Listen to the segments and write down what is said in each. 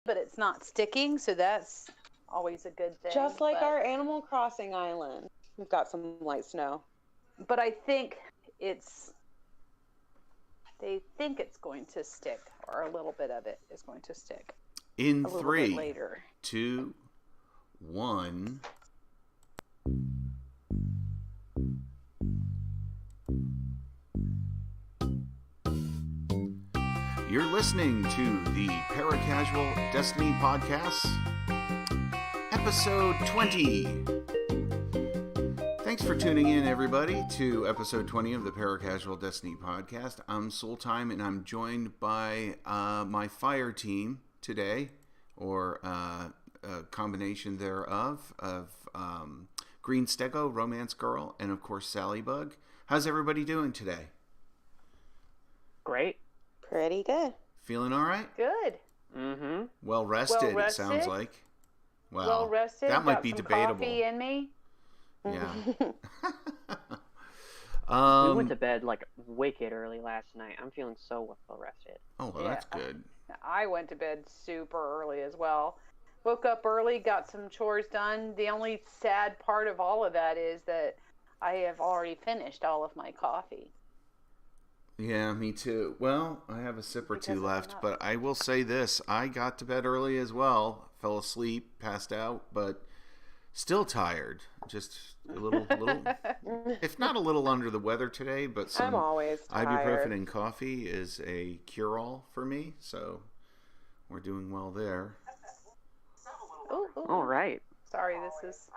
but it's not sticking, so that's always a good thing. Just like our Animal Crossing island. We've got some light snow. But I think they think it's going to stick, or a little bit of it is going to stick. In 3, 2, 1. You're listening to the Paracasual Destiny Podcast, episode 20. Thanks for tuning in, everybody, to episode 20 of the Paracasual Destiny Podcast. I'm Sooltime, and I'm joined by my fire team today, or a combination thereof, of Greenstego, Romancegirl, and of course Salliebug. How's everybody doing today? Great. Pretty good. Feeling all right? Good. Mm-hmm. Well rested, it sounds like. Wow. Well rested. That might got be some debatable. Coffee in me. Yeah. We went to bed like wicked early last night. I'm feeling so well rested. Oh, well, that's good. I went to bed super early as well. Woke up early, got some chores done. The only sad part of all of that is that I have already finished all of my coffee. Yeah, me too. Well, I have a sip or two left, but I will say this. I got to bed early as well. Fell asleep, passed out, but still tired. Just a little, if not a little under the weather today, but some I'm always tired. ibuprofen and coffee is a cure-all for me, so we're doing well there. Ooh. All right. Sorry, this is...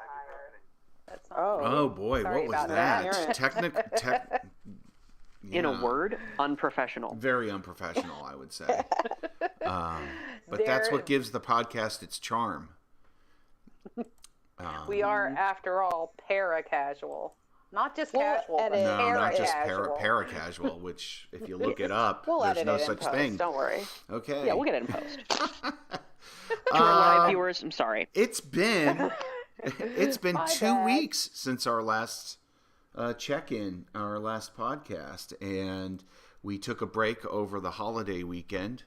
That's not Oh boy, Sorry what was about that? In a word, unprofessional. Very unprofessional, I would say. But that's what gives the podcast its charm. We are, after all, paracasual. Not just casual, but No, not just paracasual. which, if you look it up, we'll there's edit no it in such post, thing. Don't worry. Okay. Yeah, we'll get it in post. To our live viewers, I'm sorry. It's been 2 bad. weeks since our last check-in, our last podcast, and we took a break over the holiday weekend,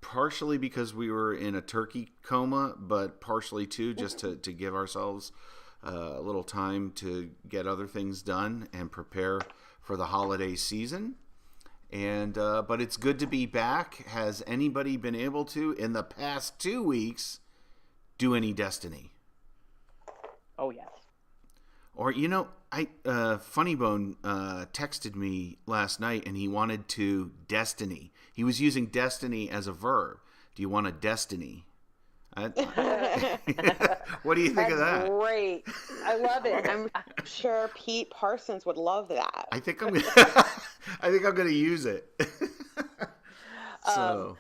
partially because we were in a turkey coma, but partially too just to give ourselves a little time to get other things done and prepare for the holiday season. And but it's good to be back. Has anybody been able to, in the past 2 weeks, do any Destiny? Oh, yes. Or, Funnybone texted me last night, and he wanted to Destiny. He was using Destiny as a verb. Do you want a Destiny? What do you think of that? Great. I love it. I'm sure Pete Parsons would love that. I think I'm gonna use it. So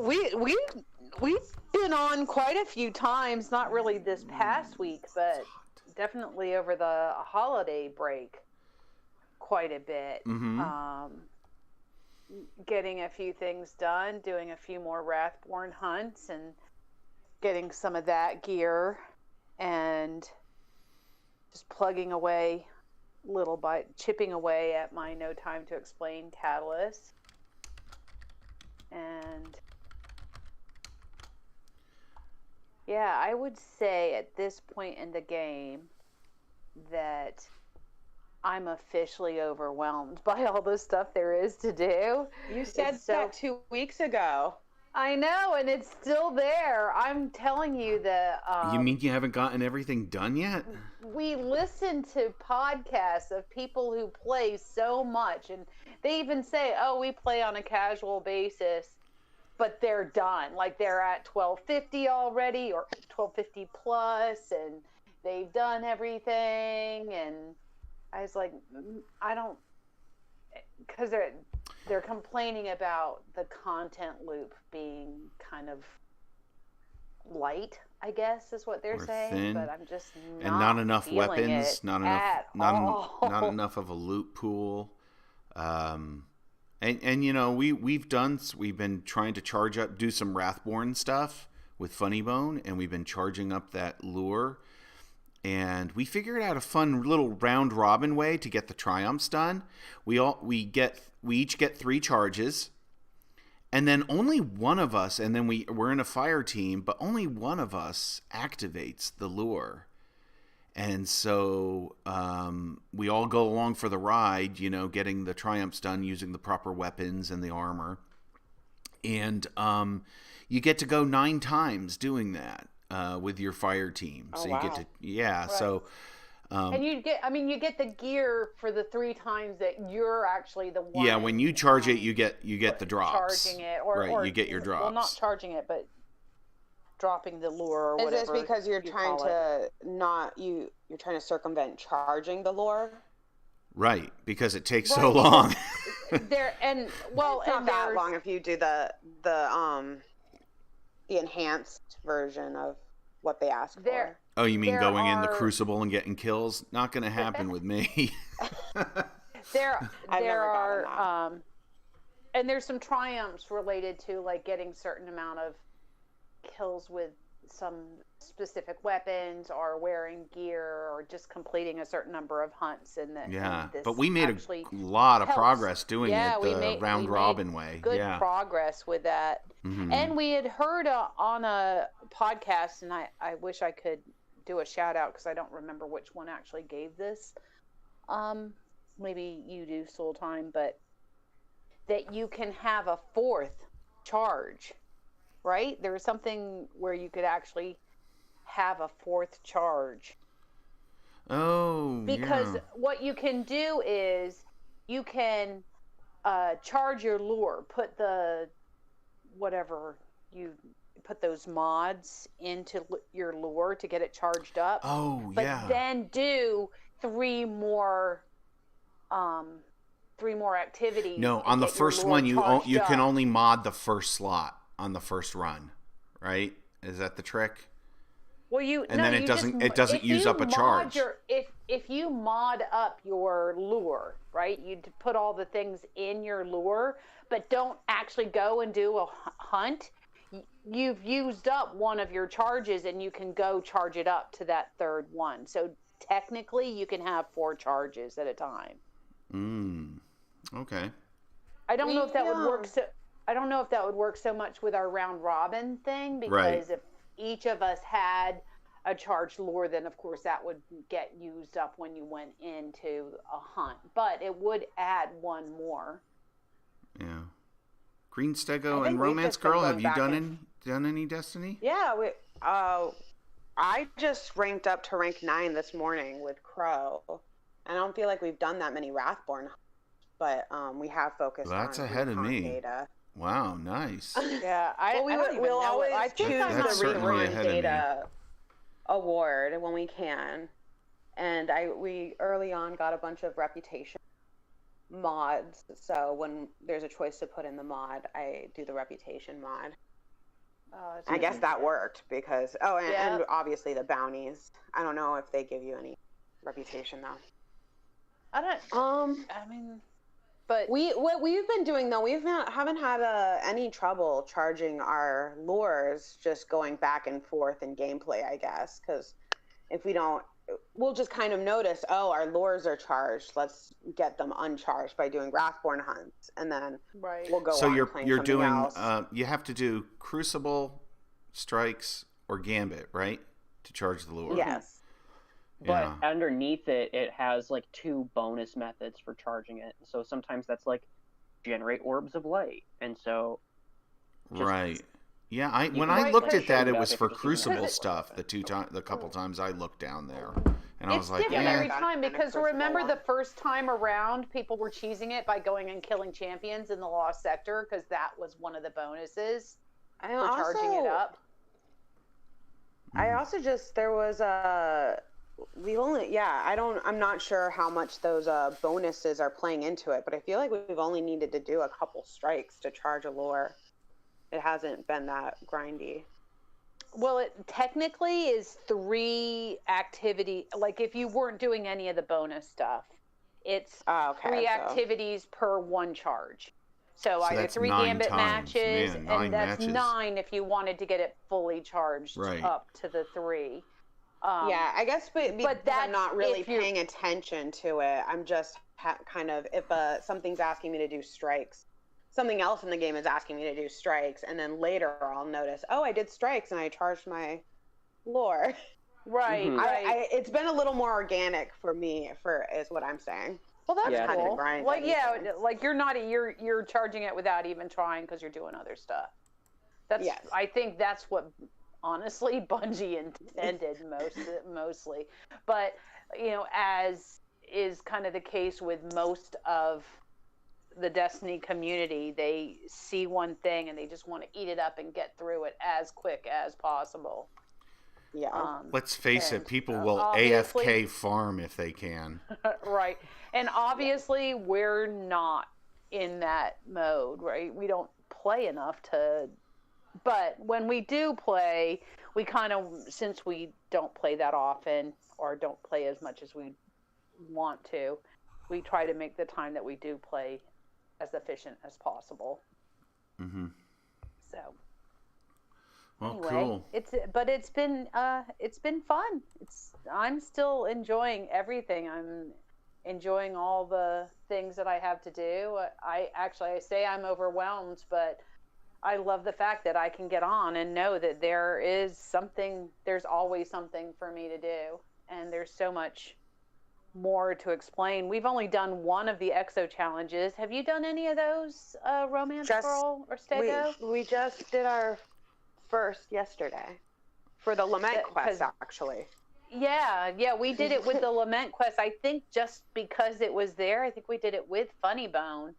We've been on quite a few times, not really this past week, but definitely over the holiday break quite a bit. Mm-hmm. Getting a few things done, doing a few more Wrathborn Hunts, and getting some of that gear, and just plugging away little by chipping away at my No Time to Explain catalyst. And yeah, I would say at this point in the game that I'm officially overwhelmed by all the stuff there is to do. You said that 2 weeks ago. I know, and it's still there. I'm telling you that... you mean you haven't gotten everything done yet? We listen to podcasts of people who play so much, and they even say, oh, we play on a casual basis, but they're done. Like, they're at 1250 already, or 1250 plus, and they've done everything, and I was like, I don't... Because they're complaining about the content loop being kind of light, I guess is what they're saying. Thin. But I'm just not enough weapons, not enough of a loot pool. And we've been trying to do some Wrathborn stuff with Funnybone, and we've been charging up that lure. And we figured out a fun little round robin way to get the triumphs done. We each get 3 charges, And then only one of us, and then we're in a fire team, but only one of us activates the lure. And so we all go along for the ride, you know, getting the triumphs done using the proper weapons and the armor. And you get to go 9 times doing that with your fire team. Oh, so wow. you get to, yeah. Right. So, and you get the gear for the 3 times that you're actually the one. yeah, when you charge it, you get the drops. Charging it, or right, you get your drops. Well, not charging it, but dropping the lure or Is whatever. this because you're trying to you're trying to circumvent charging the lure? Right, because it takes so long. It's not that long if you do the enhanced version of what they ask for. Oh, you mean going in the Crucible and getting kills? Not going to happen with me. There are and there's some triumphs related to like getting certain amount of kills with some specific weapons or wearing gear or just completing a certain number of hunts but we made a lot of progress doing it the round robin way. Good progress with that. Mm-hmm. And we had heard on a podcast, and I wish I could do a shout out because I don't remember which one actually gave this. Maybe you do, Sooltime, but that you can have a 4th charge. Right? There was something where you could actually have a 4th charge. Oh, because what you can do is you can charge your lure, put those mods into your lure to get it charged up. Oh, but then do 3 more activities. No, on the first one you can only mod the first slot on the first run, right? Is that the trick? Well, it doesn't use up a charge. If you mod up your lure, right? You put all the things in your lure, but don't actually go and do a hunt. You've used up one of your charges, and you can go charge it up to that 3rd one. So technically, you can have 4 charges at a time. Okay. I don't know if that would work. I don't know if that would work so much with our round robin thing, because if each of us had a charged lure, then of course that would get used up when you went into a hunt. But it would add 1 more. Yeah. Greenstego and Romancegirl, have you done any Destiny? Yeah, I just ranked up to rank 9 this morning with Crow. I don't feel like we've done that many Wrathborn, but we have focused on that's ahead of me. Data. Wow, nice. Yeah, we'll always choose that's the recon data award when we can. And we early on got a bunch of reputation mods, so when there's a choice to put in the mod, I do the reputation mod. I guess that worked because and obviously the bounties. I don't know if they give you any reputation though. I don't. But what we've been doing though, haven't had any trouble charging our lures, just going back and forth in gameplay, I guess, because if we don't, we'll just kind of notice, our lures are charged. Let's get them uncharged by doing Wrathborn Hunts, and then we'll go. So you're doing. You have to do Crucible, Strikes, or Gambit, right, to charge the lure. Yes. But underneath it has like 2 bonus methods for charging it. So sometimes that's like generate orbs of light, and so. Right. Yeah. When I looked at that, it was for Crucible stuff. The couple times I looked down there, and I was like, it's different every time, because remember the first time around, people were cheesing it by going and killing champions in the Lost Sector because that was one of the bonuses for charging it up. I also there was I'm not sure how much those bonuses are playing into it, but I feel like we've only needed to do a couple strikes to charge a lure. It hasn't been that grindy. Well, it technically is 3 activity. Like if you weren't doing any of the bonus stuff, it's 3 activities per 1 charge. So either 3 Gambit matches, and that's 9 if you wanted to get it fully charged up to the 3. I guess, but I'm not really paying attention to it. I'm just kind of, if something's asking me to do strikes, something else in the game is asking me to do strikes, and then later I'll notice, oh, I did strikes and I charged my lore. Right, right. It's been a little more organic for me, is what I'm saying. Well, that's cool. Like, anything. like you're charging it without even trying because you're doing other stuff. I think that's what, honestly, Bungie intended mostly. But, you know, as is kind of the case with most of the Destiny community, they see one thing and they just want to eat it up and get through it as quick as possible. Yeah. Let's face it, people will AFK farm if they can. Right. And obviously we're not in that mode, right? We don't play enough to, but when we do play, we kind of, since we don't play that often or don't play as much as we want to, we try to make the time that we do play as efficient as possible. Mm-hmm. So. Well, anyway, cool. It's been fun. I'm still enjoying everything. I'm enjoying all the things that I have to do. I say I'm overwhelmed, but I love the fact that I can get on and know that there's always something for me to do, and there's so much more to explain. We've only done one of the EXO challenges. Have you done any of those, Romancegirl or Stego? We just did our first yesterday for the Lament quest, actually. Yeah, we did it with the Lament quest. I think just because it was there, I think we did it with Funny Bone,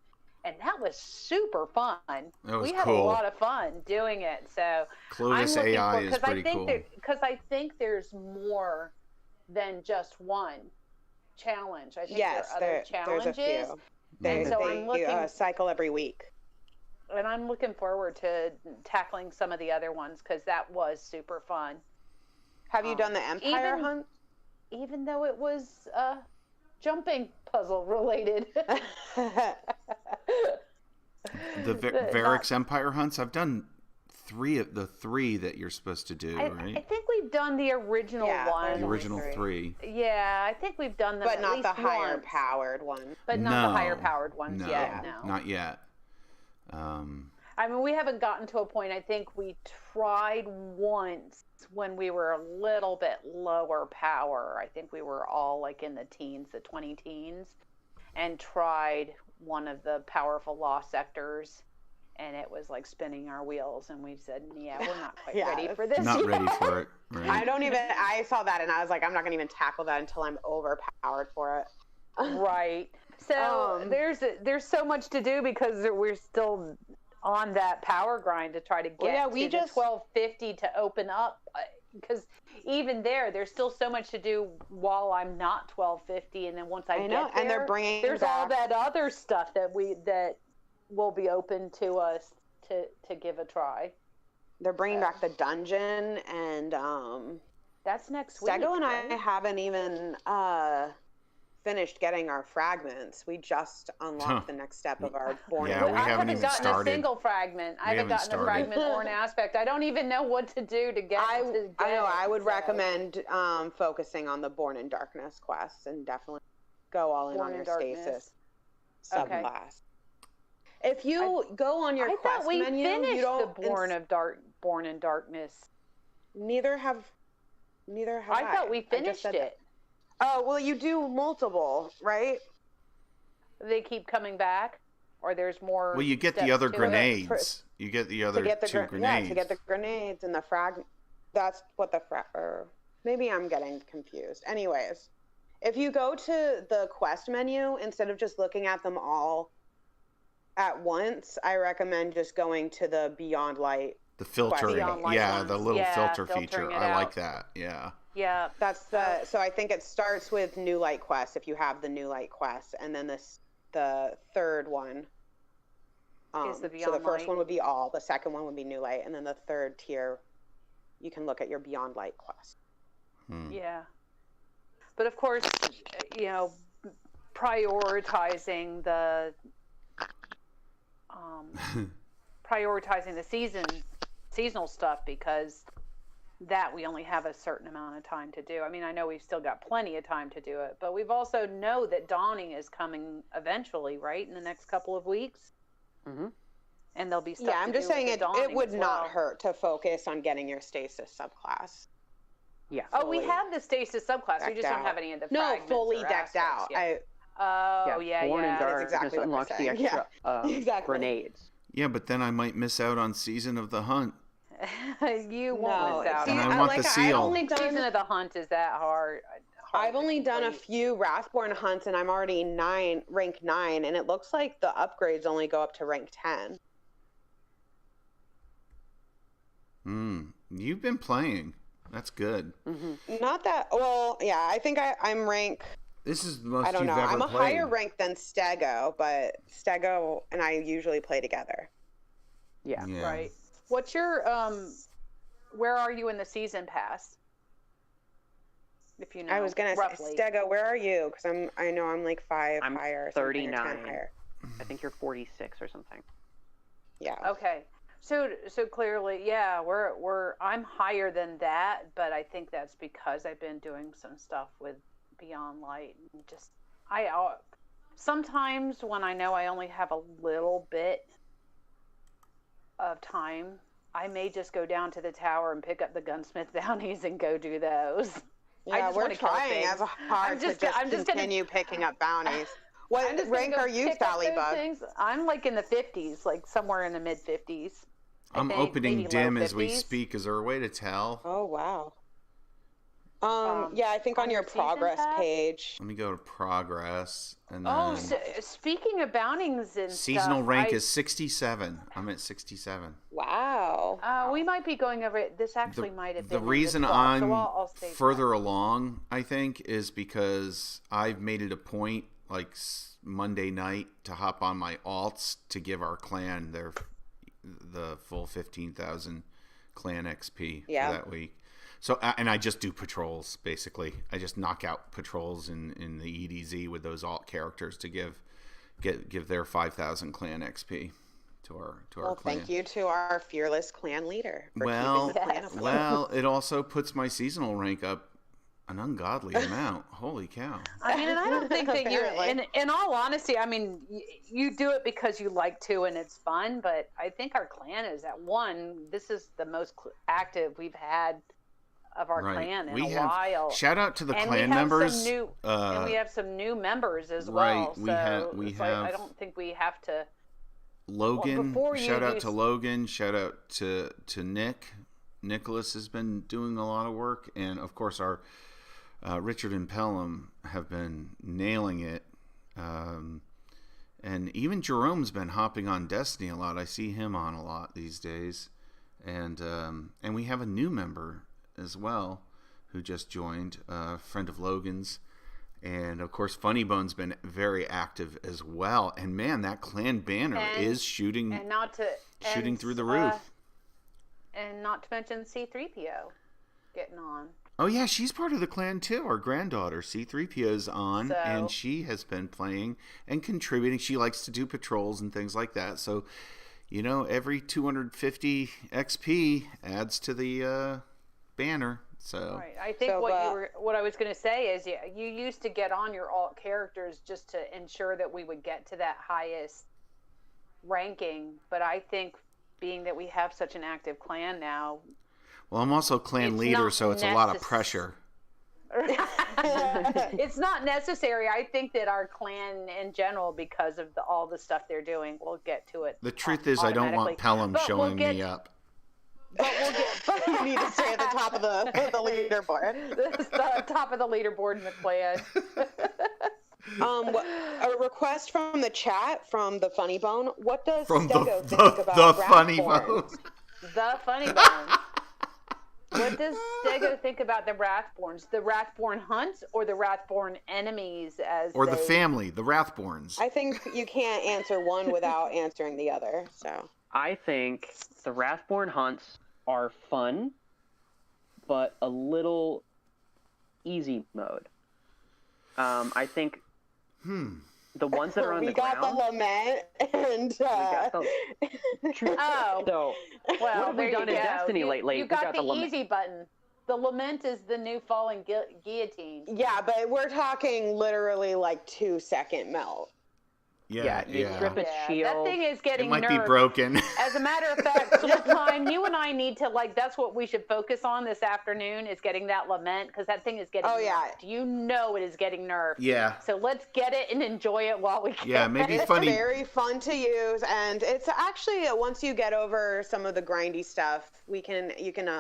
and that was super fun. We had cool. a lot of fun doing it. So Clovis AI is pretty cool. Because I think there's more than just one challenge. I think there are other challenges. There's a few. They cycle every week. And I'm looking forward to tackling some of the other ones because that was super fun. Have you done the Empire Hunt? Even though it was jumping puzzle related. The Varric's Empire Hunts? I've done three that you're supposed to do, right? I think we've done the original one. The original three. Yeah, I think we've done them, but not the higher powered ones. But not the higher powered ones yet. No, not yet. I mean, we haven't gotten to a point. I think we tried once when we were a little bit lower power. I think we were all like in the teens, the 20 teens, and tried one of the powerful lost sectors, and it was like spinning our wheels, and we said, yeah, we're not quite ready for this Not yet. ready for it. Right? I saw that and I was like, I'm not going to even tackle that until I'm overpowered for it. Right. So there's so much to do because we're still on that power grind to try to get to the 1250 to open up, because even there's still so much to do while I'm not 1250, and then once I get there, and they're bringing there's back all that other stuff that will be open to us to give a try. They're bringing back the dungeon, and that's next week. Stego and I haven't even finished getting our fragments. We just unlocked the next step of our Born. Yeah, I haven't gotten a single fragment. I haven't gotten a fragment or an aspect. I don't even know what to do to get it. I know. I would recommend focusing on the Born in Darkness quests and definitely go all in on your stasis subclass. Okay. If you go on your quest menu, you don't. The Born in Darkness. Neither have I. I thought we finished it. Oh, well, you do multiple, right? They keep coming back, or there's more. Well, you get the other grenades. You get the other two grenades. Yeah, to get the grenades and the frag. That's what or maybe I'm getting confused. Anyways, if you go to the quest menu, instead of just looking at them all at once, I recommend just going to the Beyond Light. The filtering. The little filter feature. I like that. Yeah. Yeah, that's so I think it starts with New Light Quest if you have the New Light Quest, and then the third one is the Beyond Light. So the first one would be all, the second one would be New Light, and then the third tier, you can look at your Beyond Light Quest. Yeah, but of course, prioritizing the seasonal stuff, because that we only have a certain amount of time to do. I mean, I know we've still got plenty of time to do it, but we've also know that Dawning is coming eventually, right? In the next couple of weeks. Mm-hmm. and there'll be stuff. Yeah, I'm just saying it would not hurt to focus on getting your stasis subclass. Yeah. Oh, we have the stasis subclass. We just don't have any of the fragments fully decked out. Yeah. Born in Dark exactly just unlocks the extra grenades. Yeah, but then I might miss out on Season of the Hunt. You won't miss out. And I want the seal. Season of the Hunt is that hard. I've only done a few Wrathborn Hunts, and I'm already rank 9, and it looks like the upgrades only go up to rank 10. You've been playing. That's good. Mm-hmm. Not that well. Yeah, I think I'm rank. This is the most I don't you've know. ever I'm a played. higher rank than Stego, but Stego and I usually play together. Yeah. Right. What's your where are you in the season pass? If you know. I was gonna say, Stego, where are you? Because I know I'm like 5 I'm higher. 39. Or 10 higher. I think you're 46 or something. Yeah. Okay. So clearly, yeah, I'm higher than that, but I think that's because I've been doing some stuff with Beyond Light, and just sometimes when I know I only have a little bit of time, I may just go down to the tower and pick up the gunsmith bounties and go do those. Yeah, we're trying as hard to continue picking up bounties. What rank are you, Salliebug? I'm like in the 50s, like somewhere in the mid 50s. I'm opening dim as we speak. Is there a way to tell? Oh, wow. Yeah, I think on your progress page. Let me go to progress. And then speaking of bounties and seasonal rank is 67. I'm at 67. Wow. We might be going over it. This actually might have been the reason I'm further along, I think, is because I've made it a point, like Monday night, to hop on my alts to give our clan the full 15,000 clan XP for that week. So, and I just do patrols, basically. I just knock out patrols in the EDZ with those alt characters to give their 5,000 clan XP to our clan. Thank you to our fearless clan leader for keeping the clan afloat. Well, it also puts my seasonal rank up an ungodly amount. Holy cow. I mean, and I don't think that you're, in all honesty, I mean, you do it because you like to and it's fun, but I think our clan is at this is the most active we've had of our clan in a while. Shout out to the clan members. And we have some new members as well. Right, we have. I don't think we have to. Logan, shout out to Logan. Shout out to Nick. Nicholas has been doing a lot of work, and of course our Richard and Pelham have been nailing it. And even Jerome's been hopping on Destiny a lot. I see him on a lot these days, and we have a new member as well who just joined, a friend of Logan's, and of course Funny Bone's been very active as well. And man, that clan banner is shooting through the roof. And not to mention C-3PO getting on. Oh yeah, she's part of the clan too. Our granddaughter C-3PO's on, and she has been playing and contributing. She likes to do patrols and things like that. So, every 250 XP adds to the banner. So right. I think what I was going to say is, you used to get on your alt characters just to ensure that we would get to that highest ranking. But I think being that we have such an active clan now. Well, I'm also clan leader, so it's a lot of pressure. It's not necessary. I think that our clan in general, because of all the stuff they're doing, we'll get to it. The truth is, I don't want Pelham showing me up. But you need to stay at the top of the leaderboard. The top of the leaderboard in the clan. A request from the chat from the Funny Bone. What does Stego think about the Funny Bone? The Funny Bone. What does Stego think about the Wrathborns? The Wrathborn Hunts or the Wrathborn enemies? The family, the Wrathborns. I think you can't answer one without answering the other. So I think the Wrathborn Hunts are fun, but a little easy mode. I think the ones that are on the ground. We got the Lament and. So, what have we done in Destiny lately? You got the easy button. The Lament is the new falling guillotine. Yeah, but we're talking literally like 2-second melt. Yeah, you strip its shield. That thing is getting It might nerfed. be broken. As a matter of fact, Sooltime, you and I need to, like, that's what we should focus on this afternoon, is getting that Lament, because that thing is getting nerfed. You know it is getting nerfed. Yeah. So let's get it and enjoy it while we can. Yeah, maybe it's funny. Very fun to use, and it's actually, once you get over some of the grindy stuff, you can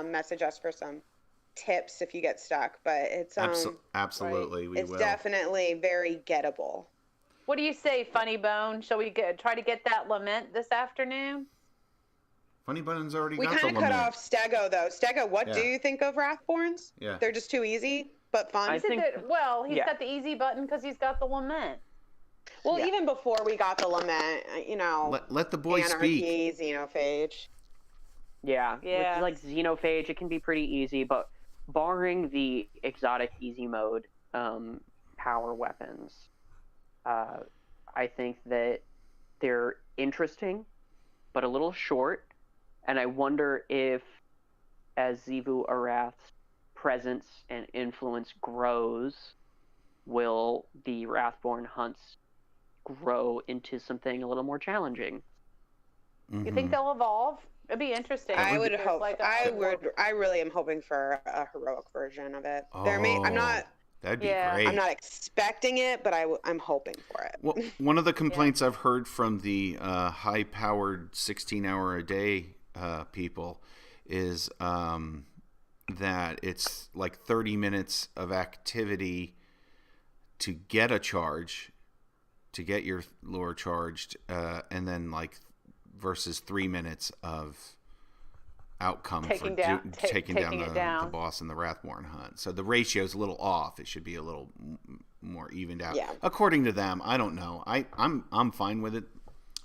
message us for some tips if you get stuck. But it's absolutely, we it's will. definitely very gettable. What do you say, Funny Bone? Shall we try to get that Lament this afternoon? Funny Bone's already We got the kind of Lament. cut off Stego, though. Stego, what do you think of Wrathborns? Yeah. They're just too easy, but fun. I think, he's got the easy button because he's got the Lament. Well, even before we got the Lament, let the boy Anarchy, speak. Xenophage. Yeah. With, like, Xenophage, it can be pretty easy, but barring the exotic easy mode power weapons, I think that they're interesting, but a little short, and I wonder if, as Xivu Arath's presence and influence grows, will the Wrathborn Hunts grow into something a little more challenging? You think they'll evolve? It'd be interesting. I would hope. I really am hoping for a heroic version of it. That'd be great. I'm not expecting it, but I'm hoping for it. Well, one of the complaints I've heard from the high-powered 16-hour-a-day people is that it's like 30 minutes of activity to get a charge, to get your lure charged, and then like versus 3 minutes of outcome taking for down the boss in the Wrathborn Hunt. So the ratio's a little off. It should be a little more evened out. Yeah. According to them, I don't know. I'm fine with it.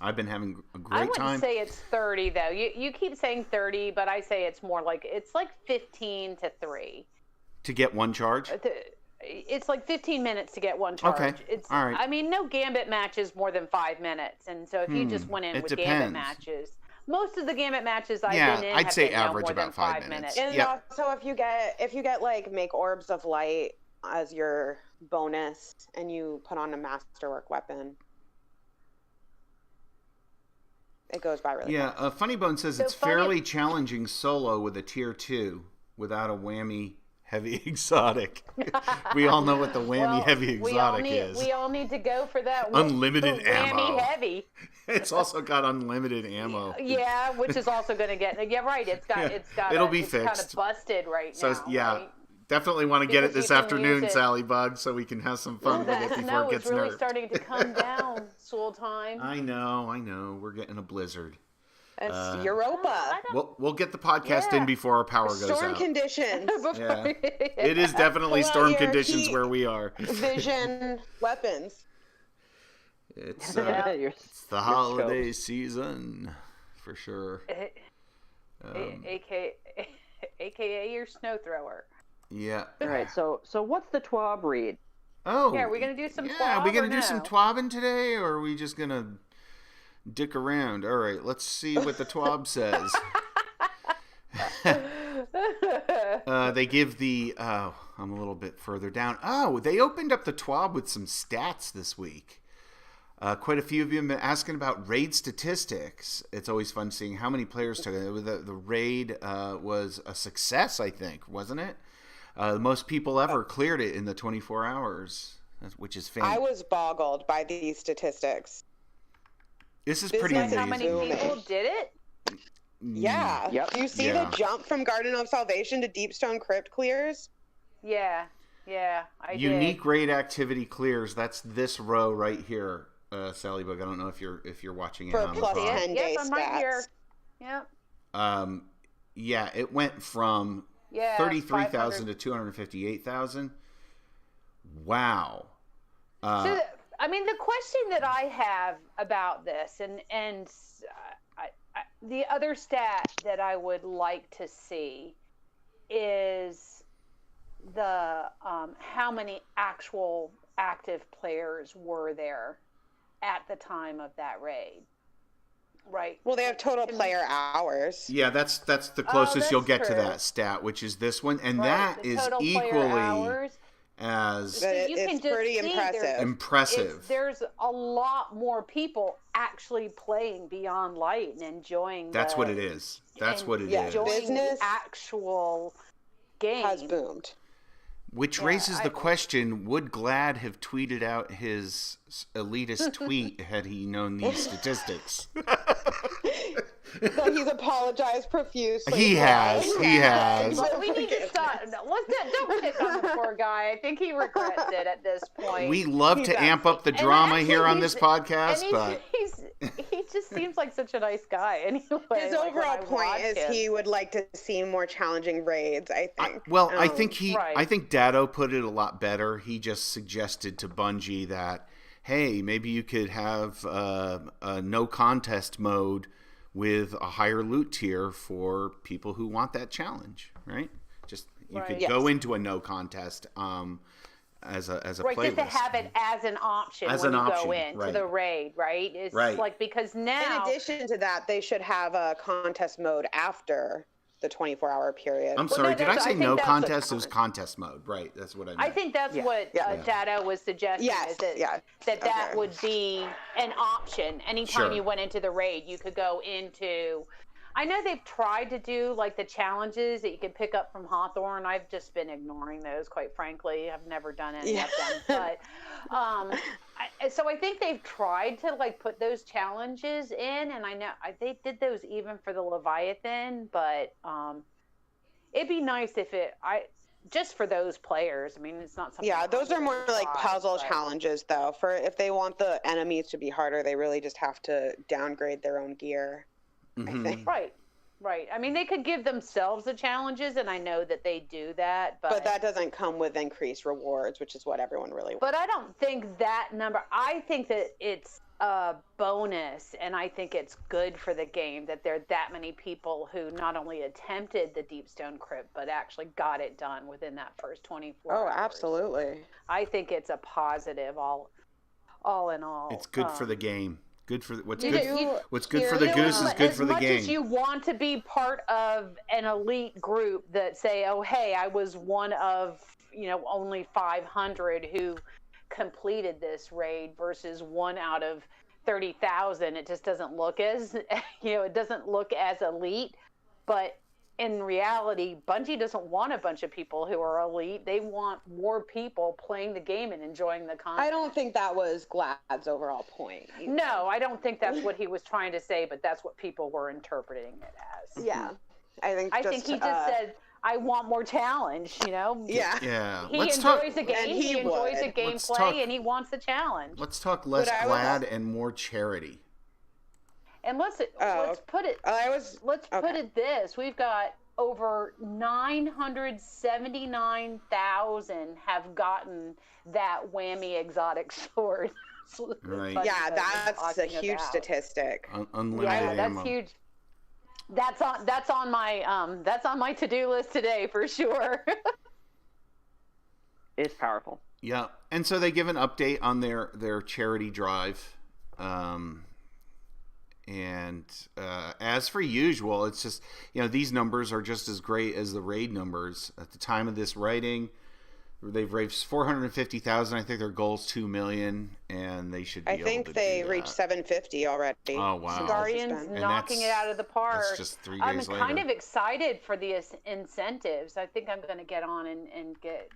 I've been having a great time. I wouldn't say it's 30 though. You keep saying 30, but I say it's more like 15 to 3. To get one charge? It's like 15 minutes to get one charge. Okay. All right. I mean, no Gambit matches more than 5 minutes, and so if you just went in with Gambit matches, most of the Gambit matches I've been in, I'd say been average more about than 5 minutes. And also, if you get like make orbs of light as your bonus, and you put on a masterwork weapon, it goes by really fast. Funny Bone says it's fairly challenging solo with a tier 2 without a whammy heavy exotic. We all know what the whammy heavy exotic is. We all need to go for that unlimited ammo. Whammy heavy. It's also got unlimited ammo. Yeah, which is also going to get. Yeah, right. It's got. It'll be fixed. Kind of busted right now. So right? Definitely want to get it this afternoon, Salliebug, so we can have some fun with it before it gets nerfed. The snow is really starting to come down, Sooltime. I know. We're getting a blizzard. It's Europa. We'll get the podcast in before our power goes out. Storm conditions. It is definitely storm conditions where we are. Vision weapons. It's the holiday season for sure. AKA your snow thrower. Yeah. All right. So what's the TWAB read? Oh. Yeah, are we gonna do some TWAB? Are we gonna do some TWABing today, or are we just gonna dick around? All right, let's see what the TWAB says. They give the I'm a little bit further down. Oh, they opened up the TWAB with some stats this week. Quite a few of you have been asking about raid statistics. It's always fun seeing how many players took it. The raid was a success, I think, wasn't it? The most people ever cleared it in the 24 hours, which is fantastic. I was boggled by these statistics. This is pretty amazing. How many people did it? Yeah. Yep. Do you see the jump from Garden of Salvation to Deepstone Crypt clears? Yeah, I Unique raid activity clears. That's this row right here, Salliebug. I don't know if you're watching it for on the plus pod. 10 day I'm stats. right here. Yep. Yeah, it went from 33,000 to 258,000. Wow. So, I mean, the question that I have about this, and the other stat that I would like to see is the how many actual active players were there at the time of that raid. Right. Well, they have total player hours. Yeah, that's the closest you'll get to that stat, which is this one, and that is equally as it's pretty impressive. Impressive. There's a lot more people actually playing Beyond Light and enjoying. That's what it is. That's what it is. Business actual game has boomed. Which raises the question, would Glad have tweeted out his elitist tweet had he known these statistics? So he's apologized profusely. He has. But we need to stop. Don't pick on the poor guy. I think he regrets it at this point. We love to amp up the drama here on this podcast, but he just seems like such a nice guy anyway. His overall point is he would like to see more challenging raids, I think. I think Dado put it a lot better. He just suggested to Bungie that, hey, maybe you could have a no contest mode with a higher loot tier for people who want that challenge, right? Just you could go into a no contest as a playlist. Just to have it as an option when you go into the raid, right? It's like, because now, in addition to that, they should have a contest mode after the 24-hour period. I'm sorry, did I say no contest? It was contest mode, right? That's what I meant. I think that's what Dado was suggesting. Yes, that would be an option. Anytime you went into the raid, you could go into. I know they've tried to do like the challenges that you could pick up from Hawthorne. I've just been ignoring those, quite frankly. I've never done any of them. But so I think they've tried to like put those challenges in, and I know they did those even for the Leviathan. But it'd be nice if just for those players. I mean, it's not something. Yeah, those are more like puzzle challenges, though. For if they want the enemies to be harder, they really just have to downgrade their own gear. Mm-hmm. I think. Right. I mean, they could give themselves the challenges, and I know that they do that. But that doesn't come with increased rewards, which is what everyone really wants. But I don't think that number. I think that it's a bonus, and I think it's good for the game that there are that many people who not only attempted the Deepstone Crypt, but actually got it done within that first 24 hours. Oh, absolutely. I think it's a positive all in all. It's good for the game. Good for what's good for the goose is good for the game. As much as you want to be part of an elite group that say, "Oh, hey, I was one of only 500 who completed this raid versus one out of 30,000," it just doesn't look as it doesn't look as elite. But in reality, Bungie doesn't want a bunch of people who are elite. They want more people playing the game and enjoying the content. I don't think that was Glad's overall point. No, I don't think that's what he was trying to say, but that's what people were interpreting it as. Yeah. I think he just said, I want more challenge, Yeah. Yeah. He enjoys the game, he enjoys the gameplay, and he wants the challenge. Let's talk less Glad and more charity. And let's put it put it this. We've got over 979,000 have gotten that whammy exotic sword. Right. Yeah, that's a huge statistic. Unlimited ammo. That's huge. That's on my to-do list today for sure. It's powerful. Yeah. And so they give an update on their charity drive. And as for usual, it's just, these numbers are just as great as the raid numbers. At the time of this writing, they've raised 450,000. I think their goal is 2 million, and they should be able to do that. I think they reached 750 already. Oh, wow. Guardians knocking it out of the park. That's just 3 days later. I'm kind of excited for the incentives. I think I'm going to get on and get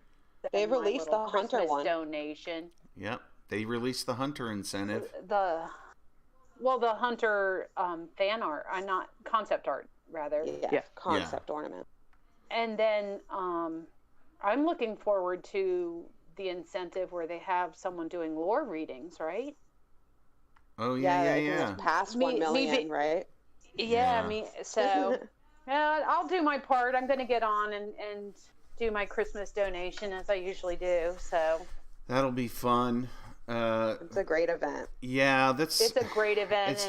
They released the Hunter one. Donation. Yep. They released the Hunter incentive. The Hunter fan art, not concept art, rather. Yeah. Concept ornament. And then I'm looking forward to the incentive where they have someone doing lore readings, right? Oh, yeah. It's past 1 million, right? Yeah, so I'll do my part. I'm going to get on and do my Christmas donation as I usually do, so. That'll be fun. It's a great event. Yeah, it's a great event. It's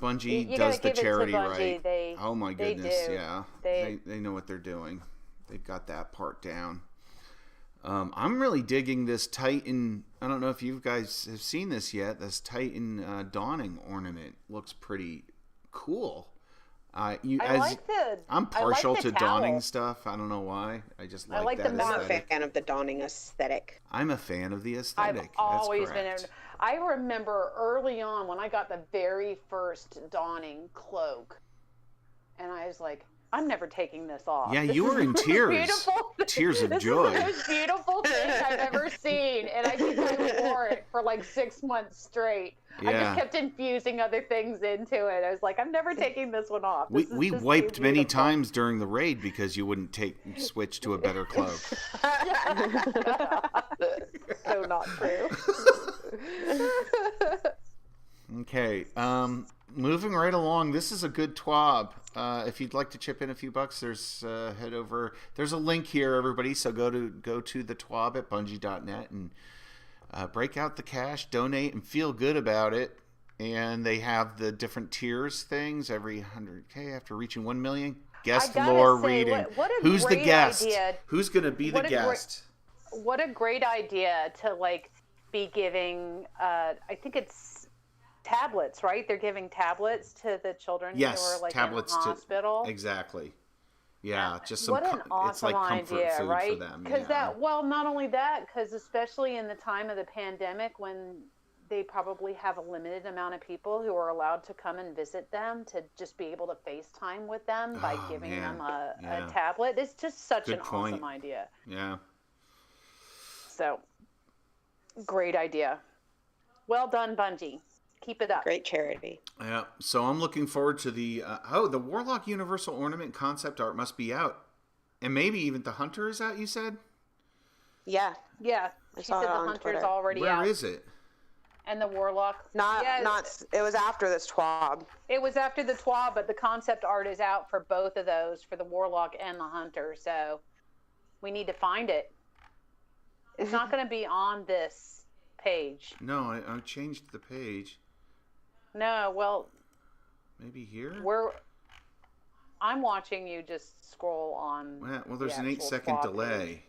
Bungie does the charity right. Oh my goodness, yeah. They know what they're doing. They've got that part down. I'm really digging this Titan. I don't know if you guys have seen this yet. This Titan Dawning ornament looks pretty cool. I'm partial to towel. Dawning stuff. I don't know why. I just like, like that the I'm a aesthetic. fan of the Dawning aesthetic. I'm a fan of the aesthetic. I've always That's been. correct. I remember early on when I got the very first Dawning cloak, and I was like, I'm never taking this off. Yeah, This you is were in the most tears. beautiful- Tears of this joy. is the most beautiful thing I've ever seen, and I think I wore it for like 6 months straight. I Yeah. just kept infusing other things into it. I was like, I'm never taking this one off. We This is we just too wiped many beautiful. times during the raid because you wouldn't switch to a better cloak. So not true. Okay, moving right along. This is a good TWAB. If you'd like to chip in a few bucks, there's head over. There's a link here, everybody. So go to the TWAB at Bungie.net and break out the cash, donate, and feel good about it. And they have the different tiers things every 100K after reaching 1 million. Guest gotta lore say, reading. what a Who's the great guest? idea. Who's gonna be the What a great- guest? What a great idea to like be giving. I think it's tablets, right? They're giving tablets to the children Yes, who are like tablets in to- hospital. Exactly. Yeah, just some. What an awesome it's like comfort idea, food right? for them. Because yeah. not only that, because especially in the time of the pandemic when they probably have a limited amount of people who are allowed to come and visit them, to just be able to FaceTime with them by Oh, giving man. them a Yeah. tablet. It's just such Good an point. awesome idea. Yeah. So, great idea. Well done, Bungie. Keep it up. Great charity. Yeah, so I'm looking forward to the the Warlock Universal Ornament concept art must be out, and maybe even the Hunter is out. You said Yeah. Yeah, I she saw said it the on Hunter's Twitter. already where out. is it? And the Warlock. Not Yes. it was after this TWAB. It was after the TWAB, but the concept art is out for both of those, for the Warlock and the Hunter. So we need to find it. It's not going to be on this page. No, I changed the page. No, well, Maybe here. I'm watching you just scroll on. Well, there's the an actual 8-second TWAB delay. page.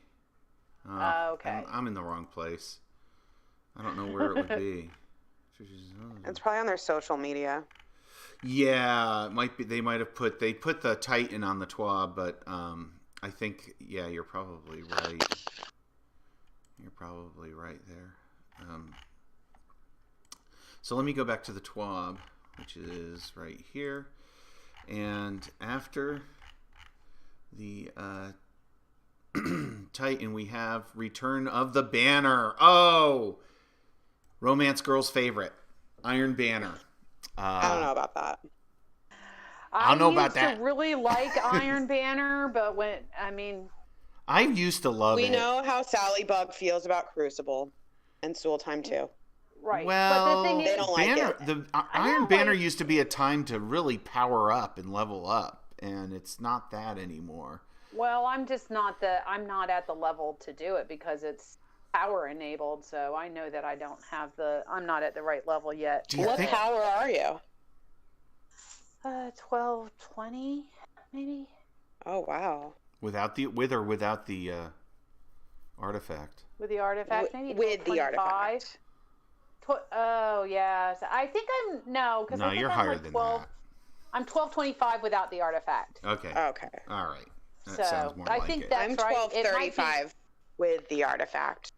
Oh, okay. I'm in the wrong place. I don't know where it would be. It's probably on their social media. Yeah, it might be. They put the Titan on the TWAB, but I think you're probably right. You're probably right there. So let me go back to the TWAB, which is right here, and after the Titan, we have Return of the Banner. Oh, Romance Girl's favorite, Iron Banner. I don't know about that. I don't know about used that. to really like Iron Banner, but I used to love it. We know how Salliebug feels about Crucible and Sooltime too. right. Well, but the thing they is, don't like Banner, it. the I Iron don't Banner like- used to be a time to really power up and level up, and it's not that anymore. well, I'm not at the level to do it because it's power enabled. So I know that I'm not at the right level yet. Do you What think? power are you? 12, 20, maybe. Oh wow. With or without the artifact? With the artifact, maybe With the 25. artifact. Oh yeah, so I think because No, I think you're I'm higher like than 12. that. I'm 1225 without the artifact. Okay. Okay. All right. That So, sounds more I like think it. that- I'm That's right. It might be- 1235 with the artifact.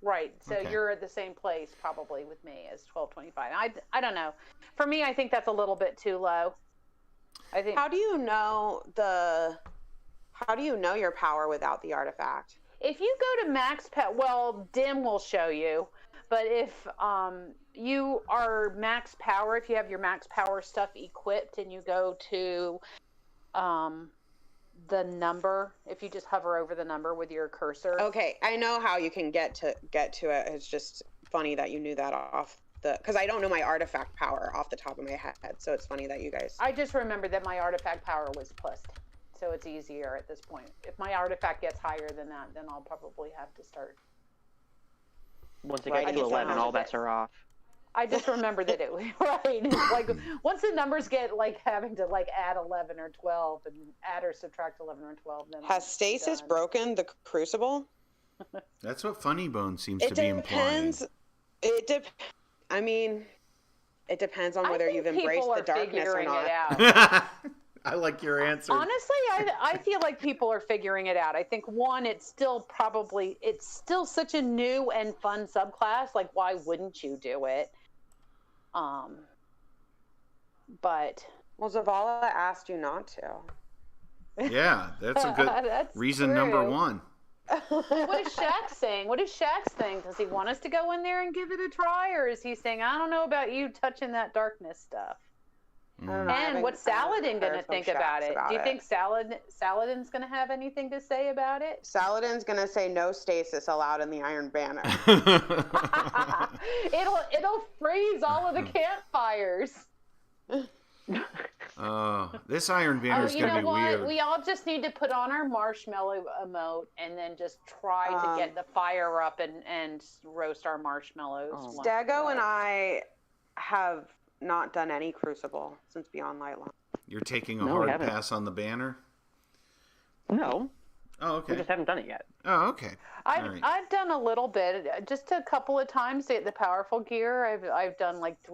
Right. So Okay. you're at the same place probably with me as 1225. I don't know. For me, I think that's a little bit too low. I think How do you know your power without the artifact? if you go to max power, well, Dim will show you. But if you are max power, if you have your max power stuff equipped and you go to the number, if you just hover over the number with your cursor. Okay, I know how you can get to it. It's just funny that you knew that because I don't know my artifact power off the top of my head. So it's funny that you guys. I just remember that my artifact power was plus, so it's easier at this point. If my artifact gets higher than that, then I'll probably have to start. Once it Right, gets I to just 11, remember all bets that- are off. I just remember that it was right. Like once the numbers get like having to like add 11 or 12 and add or subtract 11 or 12, then Has I'm stasis done. broken the Crucible? That's what Funny Bone seems It to be implying. depends. It depends on I whether think you've embraced people the are darkness or figuring not. it out. I like your answer. Honestly, I feel like people are figuring it out. I think it's still such a new and fun subclass. Like, why wouldn't you do it? But well, Zavala asked you not to. Yeah, that's a good reason. True. Number one. What is Shaq saying? What is Shaq saying? Does he want us to go in there and give it a try, or is he saying, I don't know about you touching that darkness stuff? And what's Saladin going to think about it? Do you think Saladin's going to have anything to say about it? Saladin's going to say no stasis allowed in the Iron Banner. It'll freeze all of the campfires. This Iron Banner is going to be weird. We all just need to put on our marshmallow emote and then just try to get the fire up and roast our marshmallows. Stego and I have not done any Crucible since Beyond Lightline. You're taking a hard pass on the banner? No. Oh, okay. We just haven't done it yet. Oh, okay. I've done a little bit, just a couple of times to get the powerful gear. I've done like the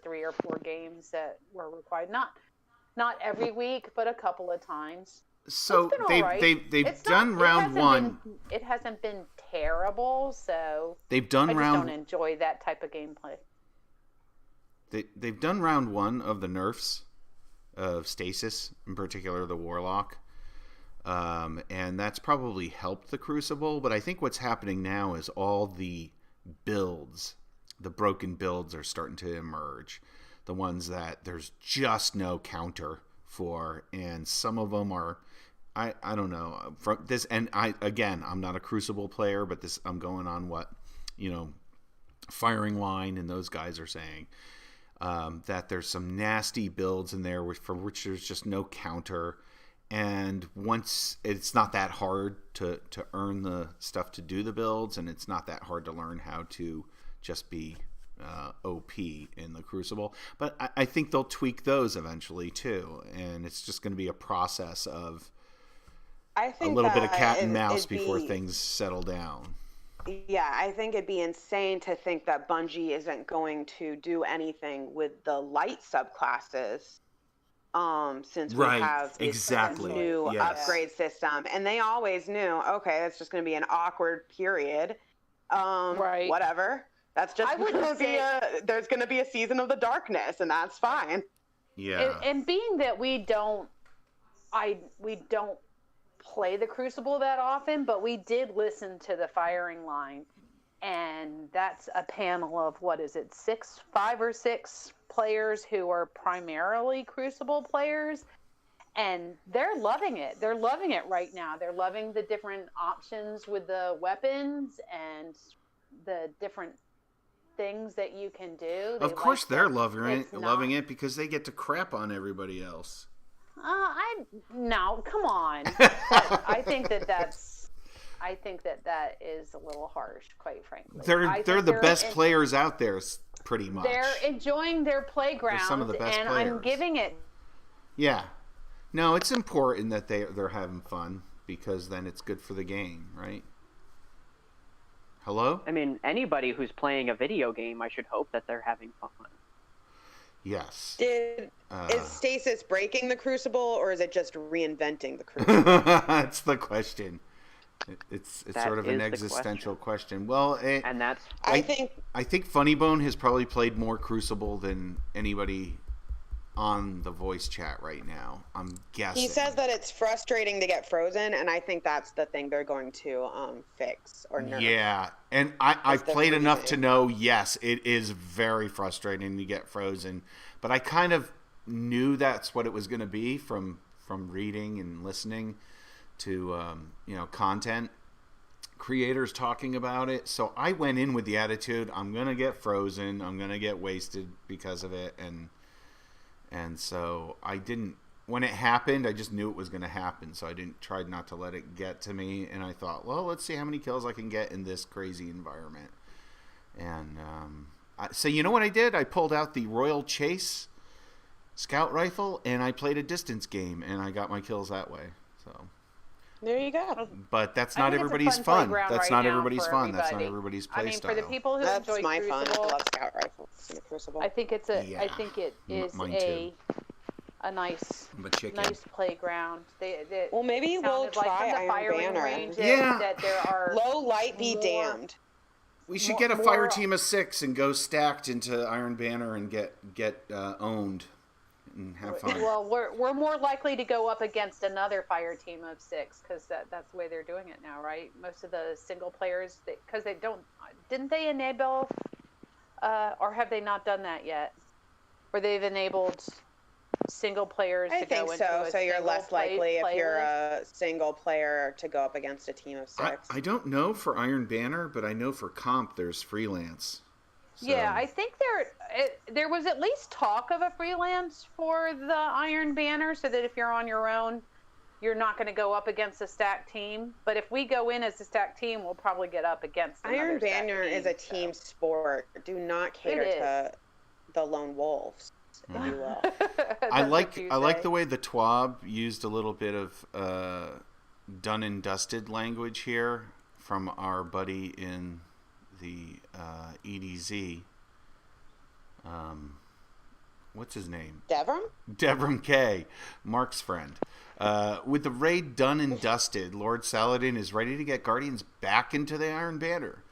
3 or 4 games that were required. Not every week, but a couple of times. So they've done round 1. It hasn't been terrible, so they've done I just don't enjoy that type of gameplay. They've done round 1 of the nerfs of stasis, in particular the Warlock. And that's probably helped the Crucible, but I think what's happening now is all the builds, the broken builds are starting to emerge. The ones that there's just no counter for, and some of them are, I don't know, from this, and I'm not a Crucible player, but I'm going on what, Firing Line and those guys are saying. That there's some nasty builds in there for which there's just no counter. And once it's not that hard to earn the stuff to do the builds, and it's not that hard to learn how to just be OP in the Crucible. But I think they'll tweak those eventually too, and it's just going to be a process of a little bit of cat and mouse before things settle down. Yeah, I think it'd be insane to think that Bungie isn't going to do anything with the light subclasses. Since we have this new upgrade system, and they always knew, okay, it's just going to be an awkward period. Whatever. That's just there's going to be a season of the darkness, and that's fine. Yeah. And being that we don't play the Crucible that often, but we did listen to the Firing Line, and that's a panel of 5 or 6 players who are primarily Crucible players, and they're loving it. They're loving it right now. They're loving the different options with the weapons and the different things that you can do. Of course, they're loving it because they get to crap on everybody else. No, come on. I think that is a little harsh, quite frankly. They're the best players out there, pretty much. They're enjoying their playground, some of the best and players. I'm giving it. Yeah, no, it's important that they're having fun because then it's good for the game, right? Hello? I mean, anybody who's playing a video game, I should hope that they're having fun. Yes. Is stasis breaking the Crucible, or is it just reinventing the Crucible? That's the question. It's sort of an existential question. Well, I think Funny Bone has probably played more Crucible than anybody on the voice chat right now. I'm guessing. He says that it's frustrating to get frozen, and I think that's the thing they're going to fix or nerf. Yeah, and I've played enough to know, yes, it is very frustrating to get frozen, but I kind of knew that's what it was going to be from reading and listening to content creators talking about it. So I went in with the attitude, I'm going to get frozen, I'm going to get wasted because of it, and so I didn't, when it happened, I just knew it was going to happen. So I tried not to let it get to me. And I thought, well, let's see how many kills I can get in this crazy environment. And so you know what I did? I pulled out the Royal Chase scout rifle and I played a distance game and I got my kills that way. So there you go. But that's not everybody's fun. That's not everybody's fun. That's not everybody's play style. I mean, for the people who enjoy Crucible, fun. I love scout rifles in the Crucible. I think it is a nice chicken. nice playground. Well, maybe we'll try Iron Banner. That there are low light be damned. We should get a fire team of 6 and go stacked into Iron Banner and get owned and have fun. Well, we're more likely to go up against another fire team of 6 because that's the way they're doing it now, right? Most of the single players, because didn't they enable, or have they not done that yet? Where they've enabled single players to go into so. So you're less likely if you're a single player to go up against a team of 6. I don't know for Iron Banner, but I know for comp there's freelance. So. Yeah, I think there was at least talk of a freelance for the Iron Banner, so that if you're on your own, you're not going to go up against a stacked team. But if we go in as a stacked team, we'll probably get up against Iron Banner is a team sport. Do not cater to the lone wolves, if you will. I like the way the TWAB used a little bit of done and dusted language here from our buddy in the EDZ. What's his name? Devram K, Mark's friend. With the raid done and dusted, Lord Saladin is ready to get Guardians back into the Iron Banner.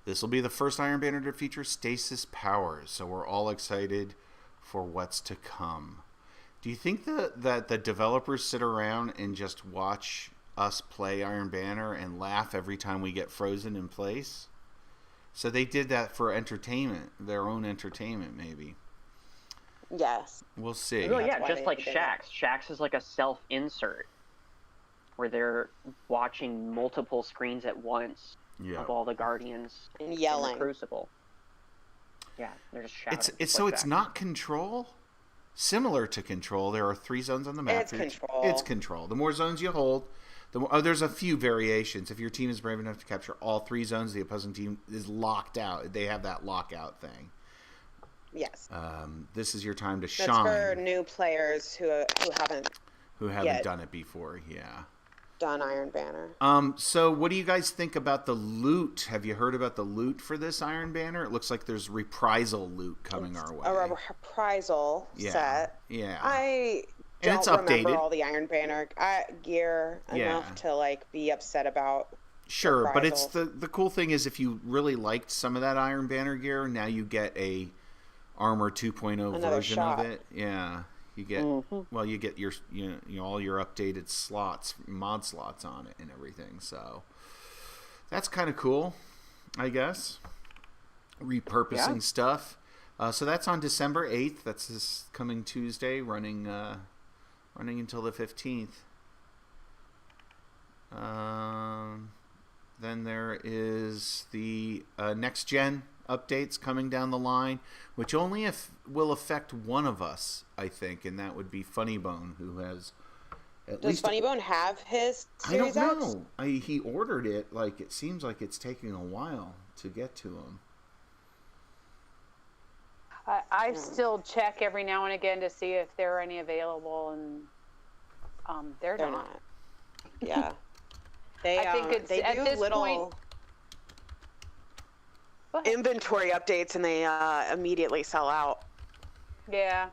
This will be the first Iron Banner to feature stasis powers, so we're all excited for what's to come. Do you think that the developers sit around and just watch us play Iron Banner and laugh every time we get frozen in place? So they did that for entertainment, their own entertainment, maybe. Yes. We'll see. Well, yeah, just like Shax. Shax is like a self-insert where they're watching multiple screens at once of all the Guardians and yelling. In the Crucible. Yeah, they're just shouting. It's not Control? Similar to Control, there are 3 zones on the map. It's Control. The more zones you hold, there's a few variations. If your team is brave enough to capture all 3 zones, the opposing team is locked out. They have that lockout thing. Yes. This is your time to shine. That's for new players who haven't done it before. Yeah. Done Iron Banner. So what do you guys think about the loot? Have you heard about the loot for this Iron Banner? It looks like there's reprisal loot coming our way. A reprisal set. Yeah. I don't remember all the Iron Banner gear enough to be upset about. Sure, reprisal. But it's the cool thing is if you really liked some of that Iron Banner gear, now you get a Armor 2.0 version of it. Yeah. You get you get your all your updated slots, mod slots on it and everything. So that's kind of cool, I guess. Repurposing stuff. So that's on December 8th. That's this coming Tuesday, running until the 15th. Then there is the next gen updates coming down the line, which only will affect one of us, I think, and that would be Funnybone, who has at least... Does Funnybone have his Series I don't know. He ordered it. It seems like it's taking a while to get to him. I still check every now and again to see if there are any available, and they're not. Yeah. I think it's they at do this little point. Inventory updates and they immediately sell out. Yeah.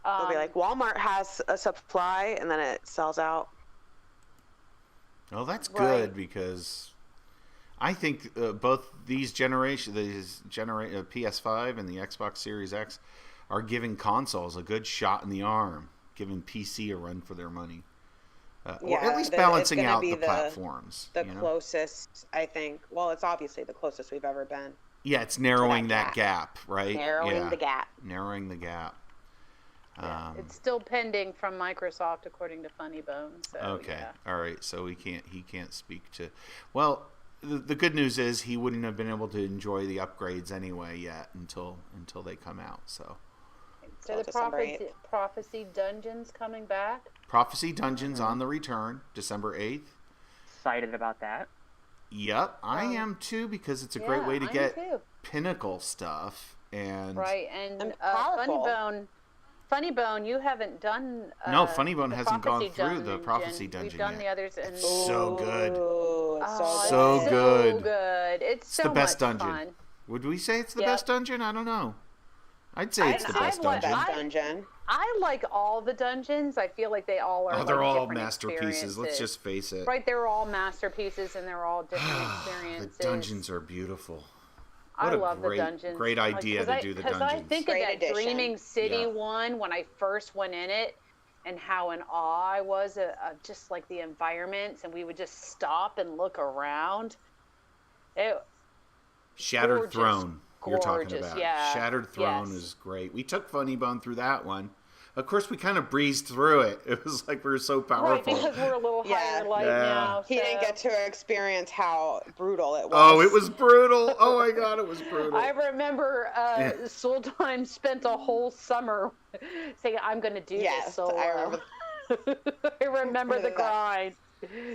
They'll be like, Walmart has a supply, and then it sells out. Well, that's good because I think both these PS5 and the Xbox Series X are giving consoles a good shot in the arm, giving PC a run for their money. Or at least balancing out the platforms. The closest, I think. Well, it's obviously the closest we've ever been. Yeah, it's narrowing that gap, right? Narrowing the gap. Narrowing the gap. It's still pending from Microsoft, according to Funnybone. So, okay, all right. So he can't speak to. Well, the good news is he wouldn't have been able to enjoy the upgrades anyway yet until they come out. So the Prophecy Dungeons coming back. Prophecy Dungeons on the return, December 8th. Excited about that. Yep, I am too, because it's a great way to get Pinnacle stuff. And Funnybone, you haven't done. No, Funnybone hasn't gone through the Prophecy Dungeon. We've done the others, and so good. So good. It's so the best much dungeon. fun. Would we say it's the best dungeon? I don't know. I'd say it's the best dungeon. I like all the dungeons. I feel like they all are. Oh, they're like all different masterpieces. Let's experiences. just face it. Right, they're all masterpieces, and they're all different experiences. The dungeons are beautiful. I love the dungeons. Great idea to do the dungeons. Because I think of that addition. Dreaming City one when I first went in it, and how in awe I was of just like the environments, and we would just stop and look around. Shattered Throne, you're talking about. Yeah. Shattered Throne is great. We took Funny Bone through that one. Of course, we kind of breezed through it. It was like we were so powerful. Right, because we're a little higher light now. He didn't get to experience how brutal it was. Oh, it was brutal. Oh my God, it was brutal. I remember Sooltime spent a whole summer saying, I'm going to do this solo. I remember the grind,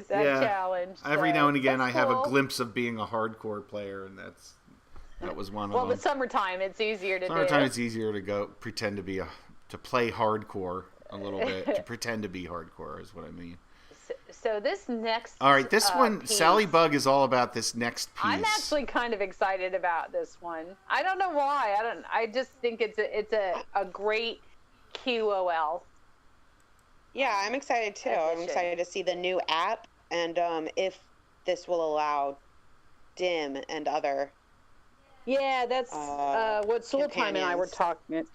that challenge. Every now and again, I have a glimpse of being a hardcore player, and that was one of them. Well, the summertime, it's easier to do. Summertime, it's easier to pretend to play hardcore a little bit, to pretend to be hardcore is what I mean. So this next all right, this one, piece, Salliebug is all about this next piece. I'm actually kind of excited about this one. I don't know why. I just think it's a great QOL. Yeah, I'm excited too. I'm excited to see the new app and if this will allow Dim and other. Yeah, that's what Sooltime and I were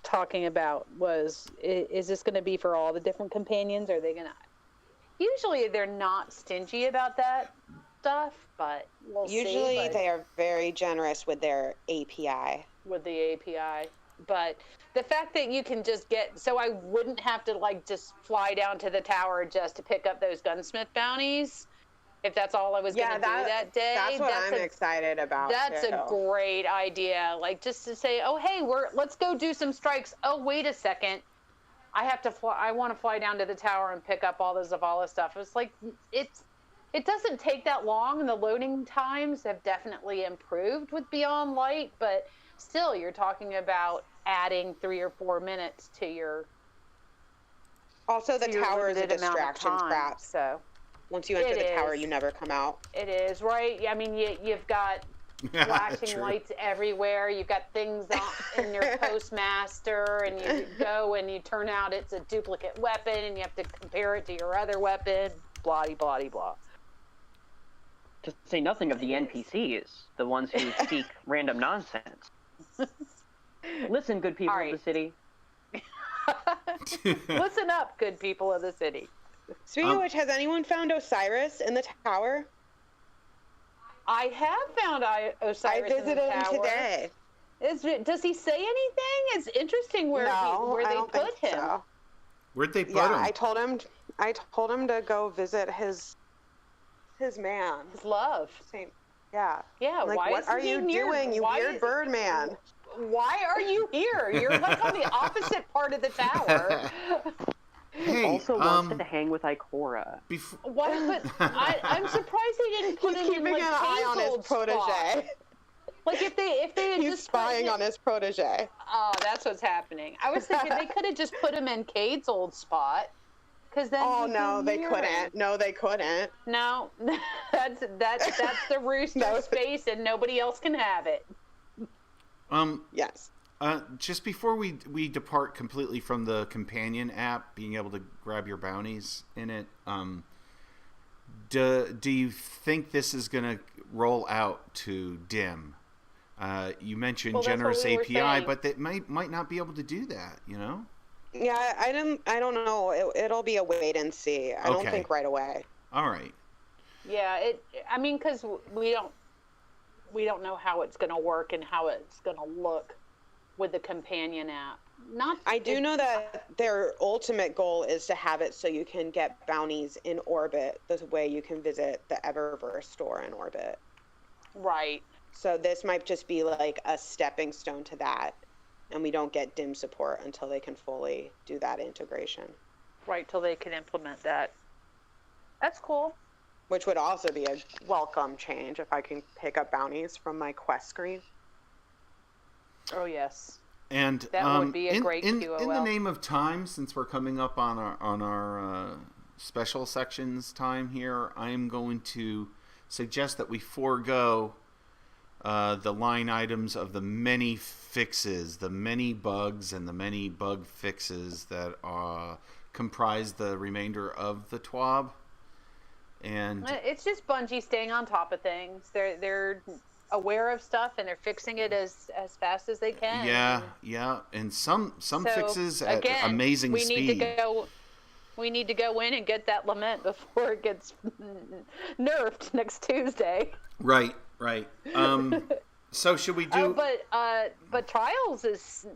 talking about was, is this going to be for all the different companions? Are they going to... Usually they're not stingy about that stuff, but we'll see. Usually they are very generous with their API. With the API. But the fact that you can just get... So I wouldn't have to just fly down to the tower just to pick up those gunsmith bounties. If that's all I was going to do that day. That's what I'm excited about. That's a great idea. Just to say, oh, hey, let's go do some strikes. Oh, wait a second. I want to fly down to the tower and pick up all the Zavala stuff. It's like, it doesn't take that long, and the loading times have definitely improved with Beyond Light, but still, you're talking about adding 3 or 4 minutes to your... Also, the tower is a distraction trap. So... Once you enter the tower, you never come out. It is, right? I mean, you've got flashing lights everywhere. You've got things in your postmaster, and you go and you turn out it's a duplicate weapon, and you have to compare it to your other weapon. Blah, blah, blah. To say nothing of the NPCs, the ones who speak random nonsense. Listen, good people of the city. Listen up, good people of the city. Speaking of which, has anyone found Osiris in the tower? I have found Osiris in the tower. I visited him today. Does he say anything? It's interesting where they put him. So. Where'd they put him? I told him to go visit his man. His love. Yeah. Yeah. Like, what are you doing, you weird bird man? Why are you here? You're like on the opposite part of the tower. Hey, also wants to hang with Ikora. Why? But I'm surprised they didn't put him in keeping an eye on his protege. Like if they had He's just spying on his protege. Oh, that's what's happening. I was thinking they could have just put him in Cade's old spot. Cause then they couldn't. No, they couldn't. No, that's the rooster space, and nobody else can have it. Yes. Just before we depart completely from the companion app, being able to grab your bounties in it, do you think this is going to roll out to Dim? You mentioned generous API, but they might not be able to do that, you know? Yeah, I don't know. It'll be a wait and see. I don't think right away. All right. Yeah, because we don't know how it's going to work and how it's going to look with the companion app. I do know that their ultimate goal is to have it so you can get bounties in orbit, the way you can visit the Eververse store in orbit. Right. So this might just be like a stepping stone to that, and we don't get Dim support until they can fully do that integration. Right, till they can implement that. That's cool. Which would also be a welcome change if I can pick up bounties from my quest screen. Oh, yes. And that would be a great QOL. In the name of time, since we're coming up on our special sections time here, I am going to suggest that we forego the line items of the many fixes, the many bugs, and the many bug fixes that comprise the remainder of the TWAB. And it's just Bungie staying on top of things. They're aware of stuff and they're fixing it as fast as they can. Yeah, and some fixes at amazing speed. We need to go in and get that Lament before it gets nerfed next Tuesday. Right. So should we do? But Trials is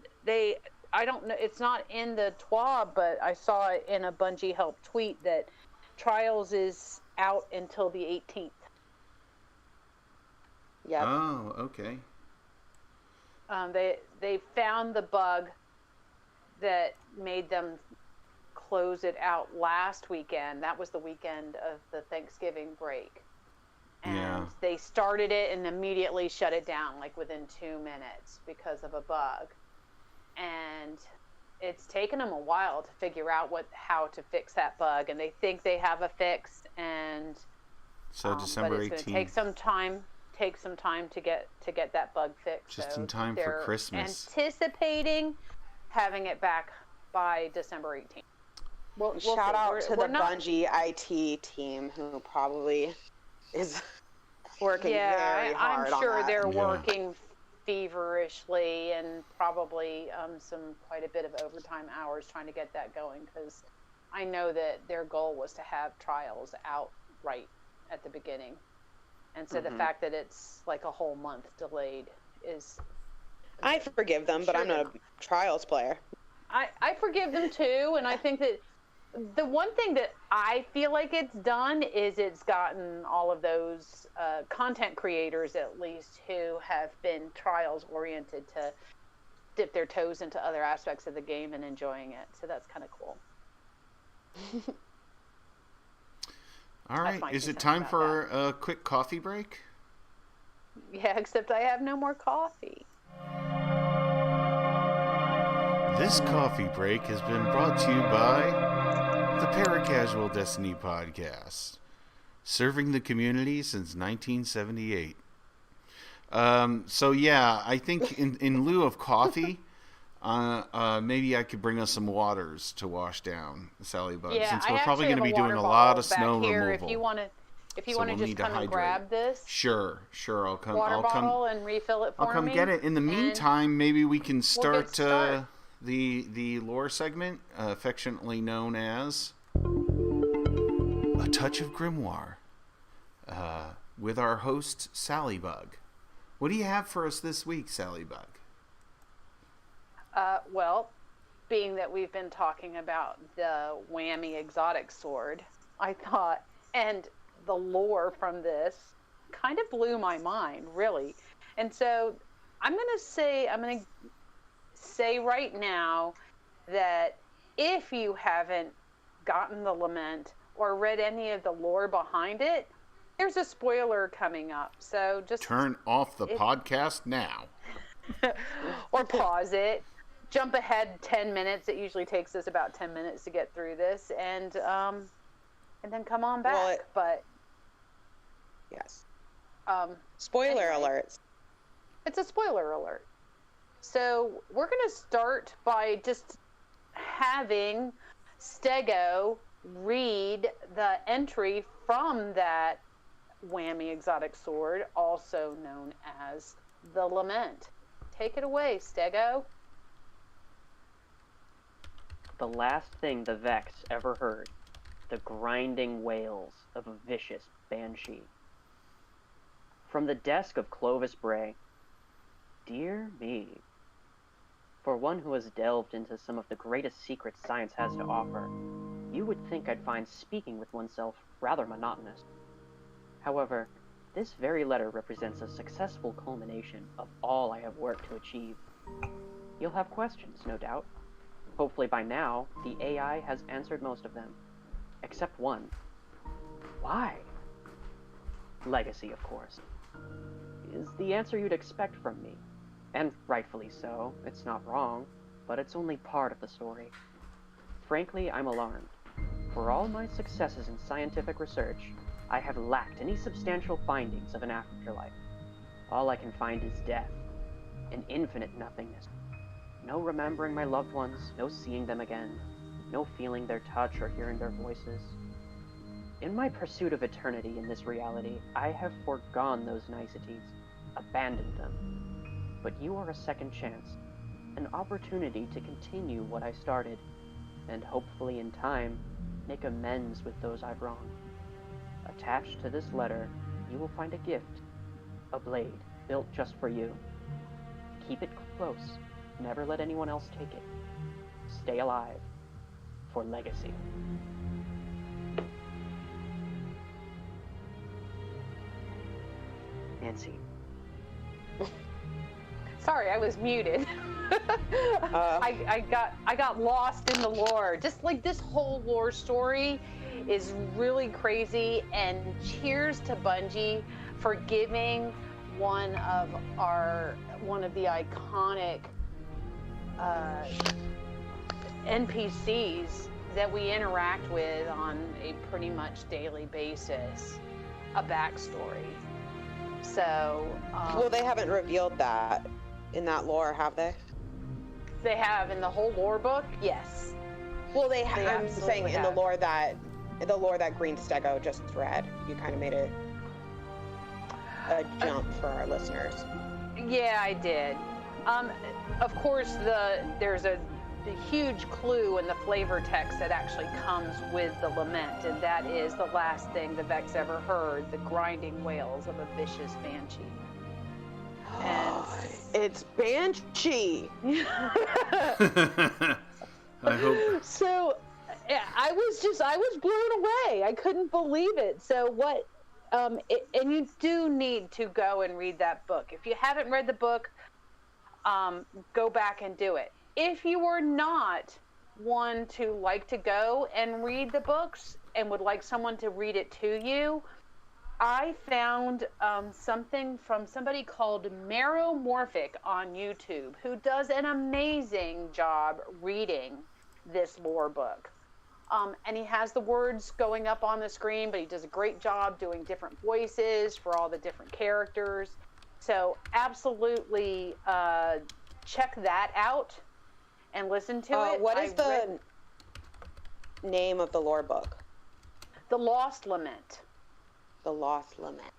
I don't know. It's not in the TWAB, but I saw it in a Bungie Help tweet that Trials is out until the 18th. Yeah. Oh, okay. They found the bug that made them close it out last weekend. That was the weekend of the Thanksgiving break. And they started it and immediately shut it down, like within 2 minutes because of a bug. And it's taken them a while to figure out how to fix that bug, and they think they have a fix. And so December 18th. But it's going to take some time to get that bug fixed. Just in time for Christmas. Anticipating having it back by December 18th. We'll shout out to the Bungie IT team who probably is working very hard. I'm sure on that. they're working feverishly and probably quite a bit of overtime hours trying to get that going, because I know that their goal was to have Trials out right at the beginning, and so the fact that it's like a whole month delayed is... I forgive them, but I'm not a Trials player. I forgive them too, and I think that the one thing that I feel like it's done is it's gotten all of those content creators, at least, who have been Trials oriented to dip their toes into other aspects of the game and enjoying it. So that's kind of cool. All right. Is it time for a quick coffee break? Yeah, except I have no more coffee. This coffee break has been brought to you by the Paracasual Destiny Podcast, serving the community since 1978. So yeah, I think in lieu of coffee, maybe I could bring us some waters to wash down the Salliebug, since we're probably going to be doing a lot of snow removal. If you want to just come and grab this. Sure. I'll come. Water bottle and refill it for me. I'll come get it. In the meantime, maybe we can start the lore segment, affectionately known as A Touch of Grimoire, with our host, Salliebug. What do you have for us this week, Salliebug? Well, being that we've been talking about the whammy exotic sword, I thought, and the lore from this kind of blew my mind, really. And so I'm going to say right now that if you haven't gotten the Lament or read any of the lore behind it, there's a spoiler coming up. So just turn off the podcast now. Or pause it. Jump ahead 10 minutes. It usually takes us about 10 minutes to get through this, and then come on back. Yes. Spoiler anyway, alerts. It's a spoiler alert. So we're going to start by just having Stego read the entry from that whammy exotic sword, also known as the Lament. Take it away, Stego. The last thing the Vex ever heard, the grinding wails of a vicious banshee. From the desk of Clovis Bray. Dear me. For one who has delved into some of the greatest secrets science has to offer, you would think I'd find speaking with oneself rather monotonous. However, this very letter represents a successful culmination of all I have worked to achieve. You'll have questions, no doubt. Hopefully by now, the AI has answered most of them. Except one. Why? Legacy, of course. Is the answer you'd expect from me. And rightfully so, it's not wrong, but it's only part of the story. Frankly, I'm alarmed. For all my successes in scientific research, I have lacked any substantial findings of an afterlife. all I can find is death, an infinite nothingness. No remembering my loved ones, no seeing them again, no feeling their touch or hearing their voices. In my pursuit of eternity in this reality, I have foregone those niceties, abandoned them. But you are a second chance, an opportunity to continue what I started, and hopefully in time, make amends with those I've wronged. Attached to this letter, you will find a gift, a blade built just for you. Keep it close, never let anyone else take it. Stay alive, for legacy. Nancy. Sorry, I was muted. I got lost in the lore. Just like this whole lore story is really crazy, and cheers to Bungie for giving one of the iconic NPCs that we interact with on a pretty much daily basis a backstory. So well, they haven't revealed that in that lore, have they? They have in the whole lore book, yes. Well, I'm saying in the lore that Greenstego just read. You kind of made a jump for our listeners. Yeah, I did. Of course, there's a huge clue in the flavor text that actually comes with the Lament, and that is the last thing the Vex ever heard, the grinding wails of a vicious banshee. And it's Banshee. I hope. So I was blown away. I couldn't believe it. So what? And you do need to go and read that book. If you haven't read the book, go back and do it. If you are not one to like to go and read the books and would like someone to read it to you, I found something from somebody called Meromorphic on YouTube, who does an amazing job reading this lore book. And he has the words going up on the screen, but he does a great job doing different voices for all the different characters. So absolutely check that out and listen to it. What is the name of the lore book? The Lost Lament. The Lost Lament.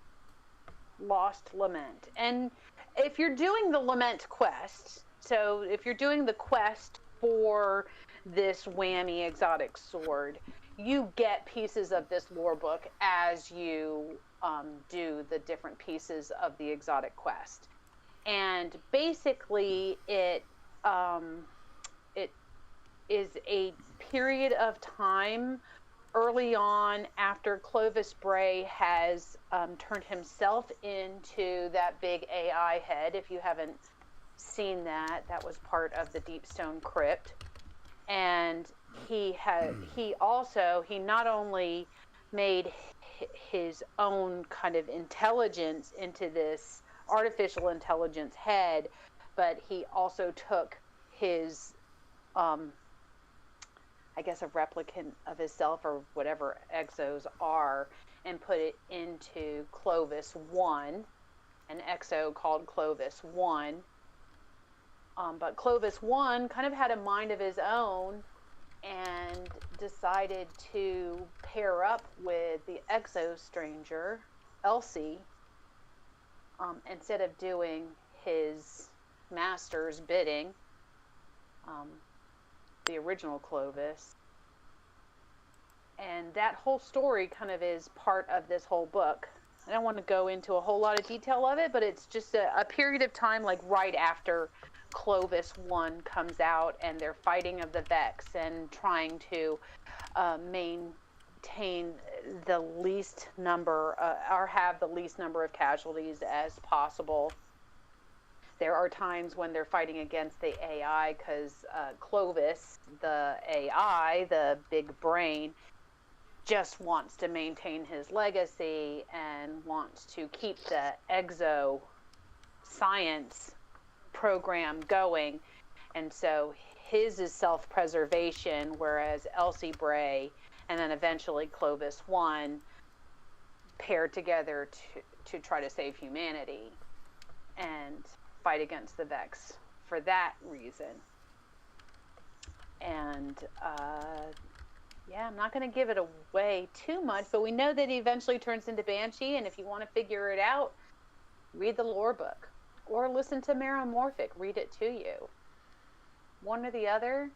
Lost Lament. And if you're doing the Lament quest, so if you're doing the quest for this whammy exotic sword, you get pieces of this lore book as you do the different pieces of the exotic quest. And basically it is a period of time early on after Clovis Bray has turned himself into that big AI head. If you haven't seen that, that was part of the Deepstone Crypt. And he not only made his own kind of intelligence into this artificial intelligence head, but he also took his I guess a replicant of himself or whatever exos are, and put it into Clovis 1, an exo called Clovis 1. But Clovis 1 kind of had a mind of his own and decided to pair up with the exo stranger, Elsie, instead of doing his master's bidding, the original Clovis. And that whole story kind of is part of this whole book. I don't want to go into a whole lot of detail of it, but it's just a period of time like right after Clovis 1 comes out, and they're fighting of the Vex and trying to maintain the least number or have the least number of casualties as possible. There are times when they're fighting against the AI because Clovis, the AI, the big brain, just wants to maintain his legacy and wants to keep the exo science program going. And so his is self-preservation, whereas Elsie Bray and then eventually Clovis 1 paired together to try to save humanity. and fight against the Vex for that reason. And I'm not going to give it away too much, but we know that he eventually turns into Banshee, and if you want to figure it out, read the lore book or listen to Meramorphic, read it to you. One or the other,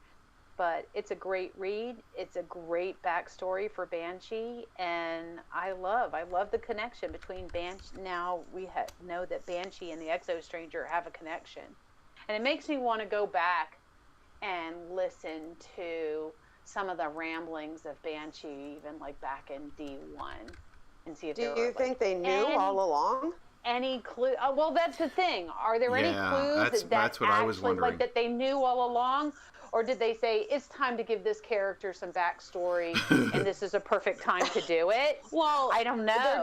but it's a great read. It's a great backstory for Banshee, and I love the connection between Banshee. Now we know that Banshee and the Exo Stranger have a connection, and it makes me want to go back and listen to some of the ramblings of Banshee, even like back in D1, and see if do you think they knew all along? Any clue? Well, that's the thing. Are there any clues that's what I was wondering. Like that they knew all along, or did they say it's time to give this character some backstory, and this is a perfect time to do it? Well, I don't know.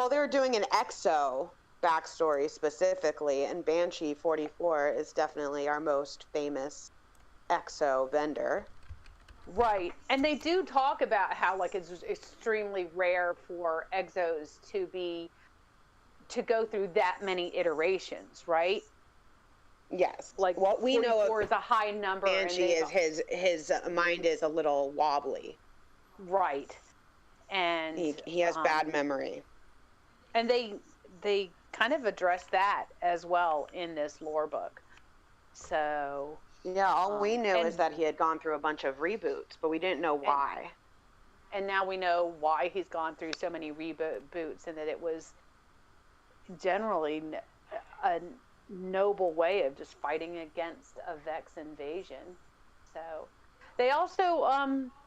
They're doing an Exo backstory specifically, and Banshee 44 is definitely our most famous Exo vendor. Right, and they do talk about how like it's extremely rare for Exos to go through that many iterations, right? Yes. Like what we know of is a high number. Banshee is his mind is a little wobbly. Right. And he has bad memory. And they kind of address that as well in this lore book. So yeah, all we knew is that he had gone through a bunch of reboots, but we didn't know why. And now we know why he's gone through so many reboots, and that it was generally a noble way of just fighting against a Vex invasion. So they also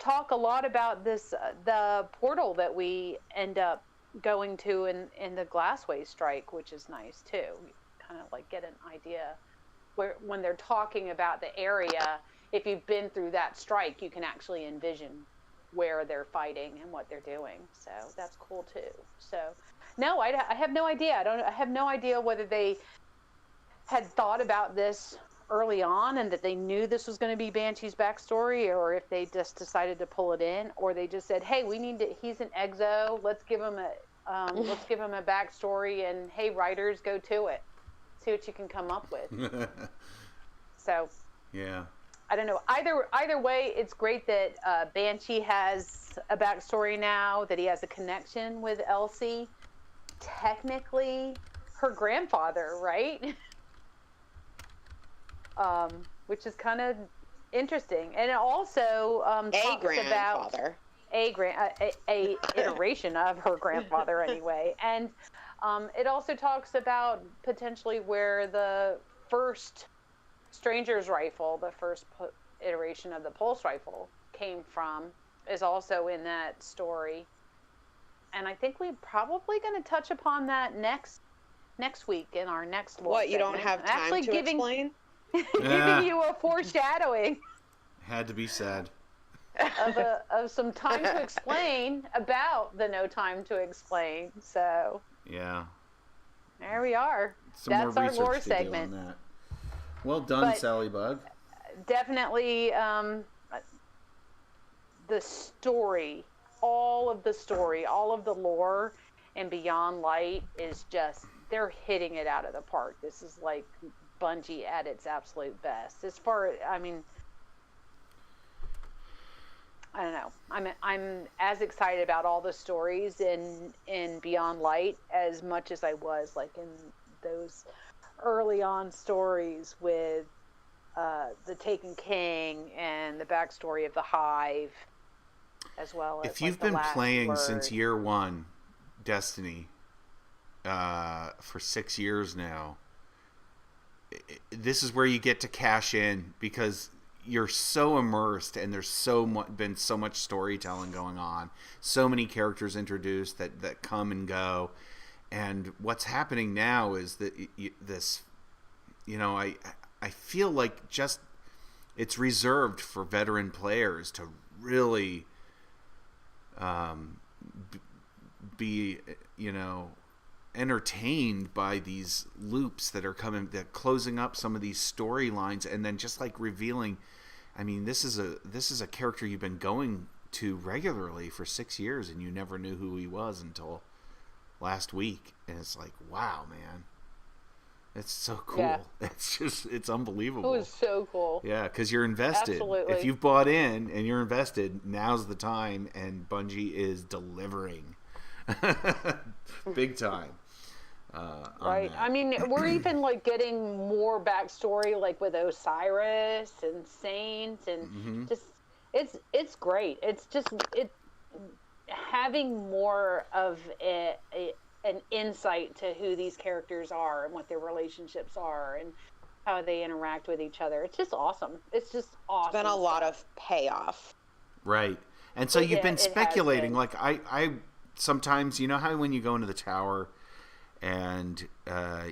talk a lot about this the portal that we end up going to in the Glassway strike, which is nice too. You kind of like get an idea where when they're talking about the area, if you've been through that strike, you can actually envision where they're fighting and what they're doing. So that's cool too. So no, I have no idea. I have no idea whether they had thought about this early on and that they knew this was going to be Banshee's backstory, or if they just decided to pull it in, or they just said, "Hey, we need to. He's an Exo. Let's give him a backstory, and hey, writers, go to it. See what you can come up with." So yeah, I don't know. Either way, it's great that Banshee has a backstory now, that he has a connection with Elsie. Technically her grandfather, right? Which is kind of interesting, and it also talks about a iteration of her grandfather anyway, and it also talks about potentially where the first Stranger's rifle, the first iteration of the pulse rifle, came from, is also in that story. And I think we're probably going to touch upon that next week in our next lore What, you segment. don't have time to explain? Giving you a foreshadowing. Had to be said. Of some time to explain about the no time to explain. So yeah, there we are. That's our lore segment. On that. Well done, Salliebug. Definitely, the story. All of the lore and Beyond Light is just, they're hitting it out of the park. This is like Bungie at its absolute best. As far as, I mean, I don't know. I'm as excited about all the stories in Beyond Light as much as I was like in those early on stories with the Taken King and the backstory of the Hive. As well as, if you've been playing since year one Destiny for 6 years now, this is where you get to cash in, because you're so immersed and there's been so much storytelling going on, so many characters introduced that come and go, and what's happening now is that I feel like just it's reserved for veteran players to really be entertained by these loops that are coming, that closing up some of these storylines, and then just like revealing, I mean, this is a character you've been going to regularly for 6 years and you never knew who he was until last week, and it's like, wow, man. It's so cool. Yeah. It's unbelievable. It was so cool. Yeah, because you're invested. Absolutely. If you've bought in and you're invested, now's the time, and Bungie is delivering. Big time. Right. I mean, we're even like getting more backstory, like with Osiris and Saint, and just it's great. It's just having more of an insight to who these characters are and what their relationships are and how they interact with each other. It's just awesome. It's just awesome. It's been a lot of payoff. Right. And so you've been speculating. Like I sometimes, you know how when you go into the tower and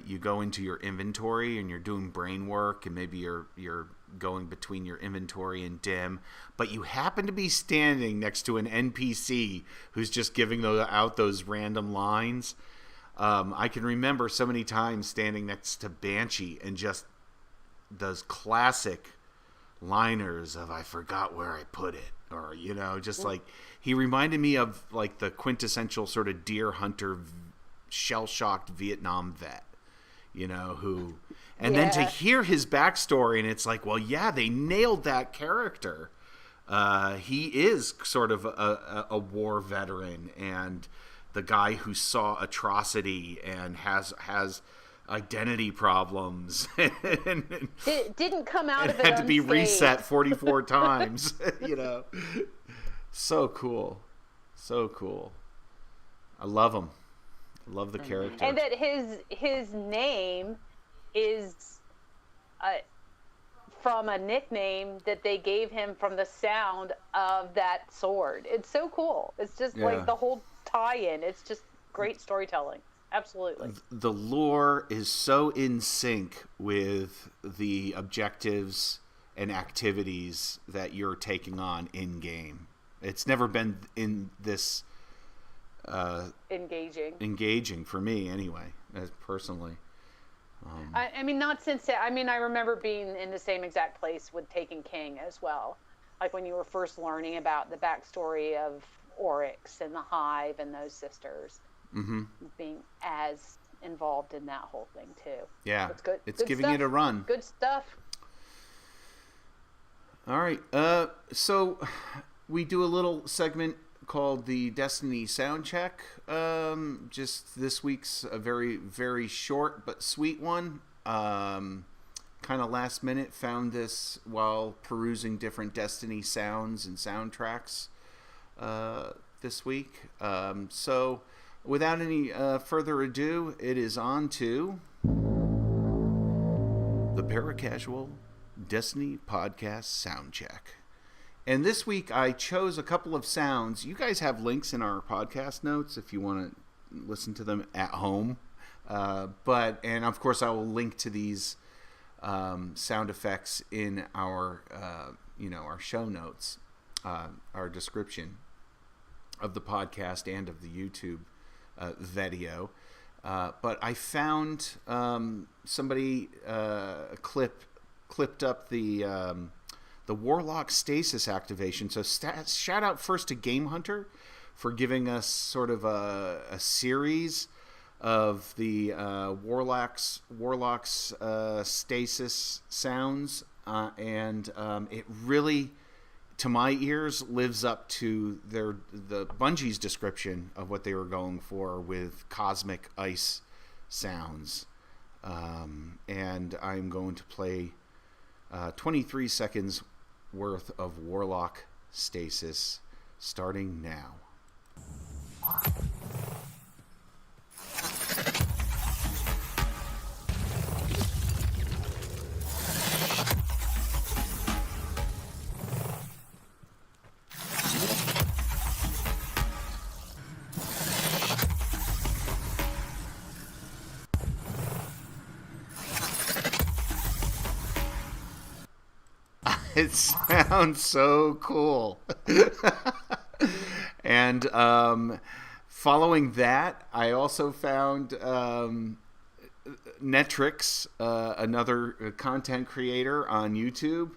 you go into your inventory and you're doing brain work and maybe you're going between your inventory and dim, but you happen to be standing next to an NPC who's just giving out those random lines. I can remember so many times standing next to Banshee and just those classic liners of "I forgot where I put it," or just like he reminded me of like the quintessential sort of deer hunter, shell-shocked Vietnam vet, who. And then to hear his backstory, and it's like, well, yeah, they nailed that character. He is sort of a war veteran and the guy who saw atrocity and has identity problems. and didn't come out of it had to be unscathed. reset 44 times. So cool. So cool. I love him. I love the character. And that his name is from a nickname that they gave him from the sound of that sword. It's so cool. It's just like the whole tie-in. It's just great storytelling. Absolutely. The lore is so in sync with the objectives and activities that you're taking on in-game. It's never been in this engaging for me anyway, personally. I mean, not since. I mean, I remember being in the same exact place with Taken King as well. Like when you were first learning about the backstory of Oryx and the Hive and those sisters, being as involved in that whole thing too. Yeah, it's good. It's good giving stuff. it a run. Good stuff. All right. So we do a little segment called the Destiny Sound Check. Just this week's a very, very short but sweet one. Kind of last minute, found this while perusing different Destiny sounds and soundtracks this week. So without any further ado, it is on to the Paracasual Destiny Podcast Sound Check. And this week I chose a couple of sounds. You guys have links in our podcast notes if you want to listen to them at home. And of course I will link to these sound effects in our our show notes, our description of the podcast and of the YouTube video. But I found somebody clipped up the Warlock stasis activation. So shout out first to Game Hunter for giving us sort of a series of the Warlock's stasis sounds, and it really, to my ears, lives up to the Bungie's description of what they were going for with cosmic ice sounds. And I'm going to play 23 seconds worth of Warlock stasis starting now. It sounds so cool. And following that, I also found Netrix, another content creator on YouTube.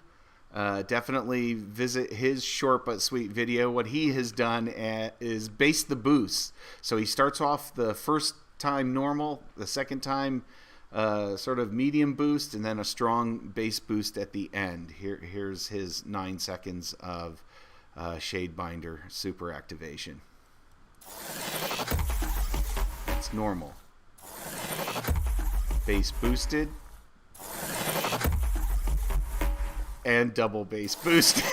Definitely visit his short but sweet video. What he has done is base the boost. So he starts off the first time normal, the second time sort of medium boost and then a strong bass boost at the end. Here's his 9 seconds of Shadebinder super activation. It's normal. Bass boosted. And double bass boosted.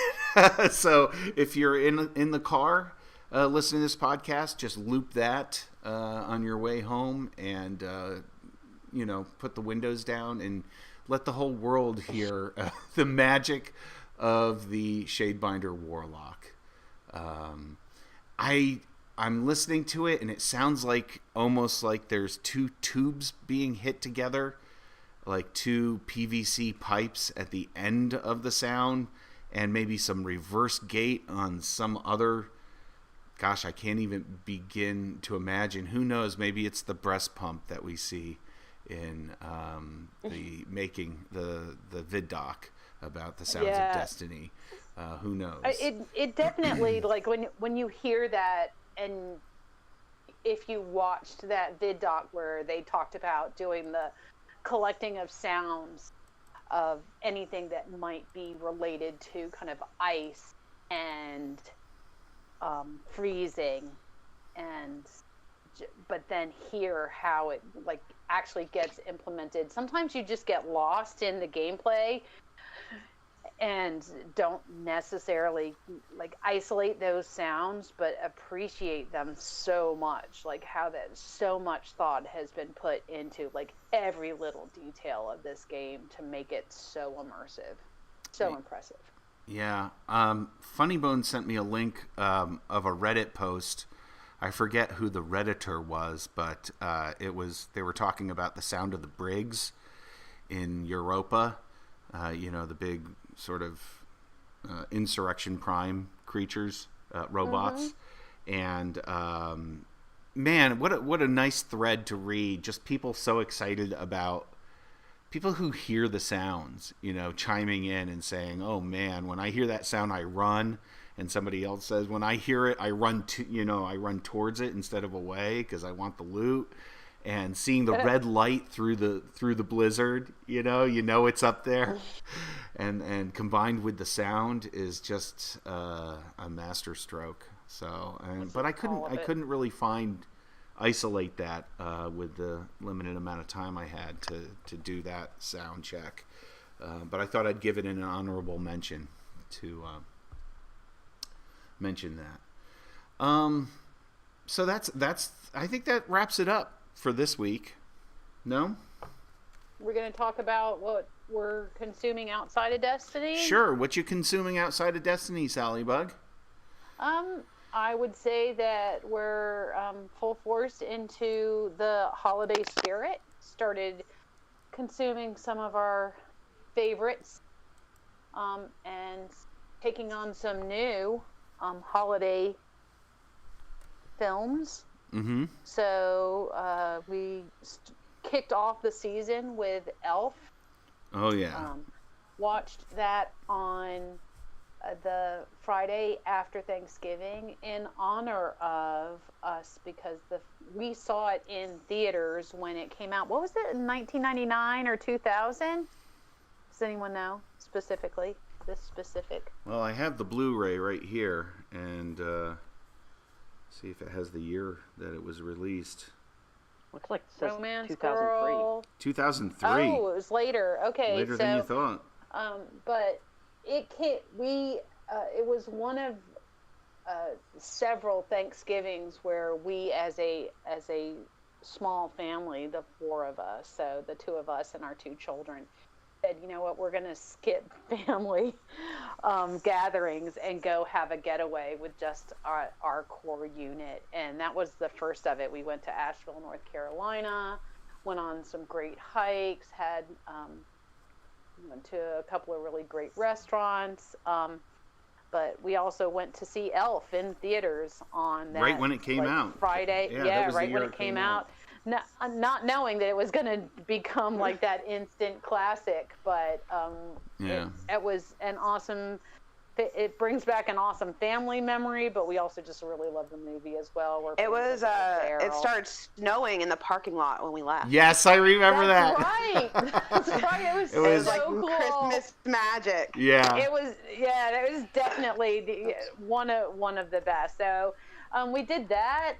So if you're in the car listening to this podcast, just loop that on your way home and put the windows down and let the whole world hear the magic of the Shadebinder Warlock. I'm listening to it and it sounds like almost like there's two tubes being hit together, like two PVC pipes at the end of the sound, and maybe some reverse gate on some other. Gosh, I can't even begin to imagine. Who knows? Maybe it's the breast pump that we see in the making the vid doc about the sounds of Destiny. Who knows? It definitely, like when you hear that, and if you watched that vid doc where they talked about doing the collecting of sounds of anything that might be related to kind of ice and freezing, but then hear how it like actually gets implemented. Sometimes you just get lost in the gameplay and don't necessarily like isolate those sounds, but appreciate them so much, like how that so much thought has been put into like every little detail of this game to make it so immersive, so impressive. Yeah. Funny Bone sent me a link of a Reddit post. I forget who the Redditor was, but they were talking about the sound of the Briggs in Europa. The big sort of Insurrection Prime creatures, robots. Mm-hmm. And man, what a nice thread to read. Just people so excited about people who hear the sounds, chiming in and saying, "Oh man, when I hear that sound, I run." And somebody else says, "When I hear it, I run I run towards it instead of away because I want the loot." And seeing the red light through the blizzard, it's up there, and combined with the sound is just a master stroke. So, but I couldn't really isolate that with the limited amount of time I had to do that sound check. But I thought I'd give it an honorable mention to mention that. So that's I think that wraps it up for this week. No? We're going to talk about what we're consuming outside of Destiny? Sure. What you consuming outside of Destiny, Salliebug? I would say that we're full force into the holiday spirit. Started consuming some of our favorites and taking on some new holiday films. Mm-hmm. So we kicked off the season with Elf. Oh yeah. Watched that on the Friday after Thanksgiving in honor of us because we saw it in theaters when it came out. What was it, in 1999 or 2000? Does anyone know specifically? This specific? Well, I have the Blu-ray right here, and see if it has the year that it was released. Looks like it says Romancegirl. 2003. Oh, it was later. Okay, later than you thought. But it was one of several Thanksgivings where we, as a small family, the four of us, so the two of us and our two children, said, you know what, we're going to skip family gatherings and go have a getaway with just our core unit. And that was the first of it. We went to Asheville, North Carolina, went on some great hikes, went to a couple of really great restaurants. But we also went to see Elf in theaters on that, right when it came out. Friday. Yeah, right when it came out. Not knowing that it was going to become like that instant classic, but it was an awesome it brings back an awesome family memory, but we also just really love the movie as well. It was it started snowing in the parking lot when we left. Yes, I remember that. Right. That's right. It was like so cool. Christmas magic. Yeah. It was definitely one of the best. So we did that.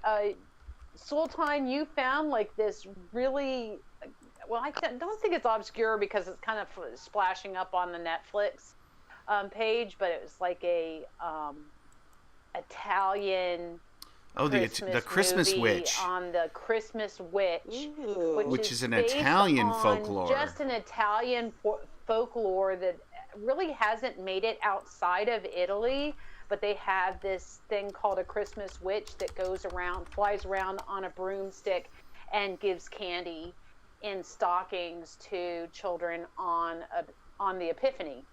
Sooltime, you found like this really, well, I don't think it's obscure because it's kind of splashing up on the Netflix page, but it was like a Italian the Christmas Witch on the Christmas Witch, which is an Italian folklore, just an Italian folklore that really hasn't made it outside of Italy. But they have this thing called a Christmas Witch that flies around on a broomstick and gives candy in stockings to children on the Epiphany.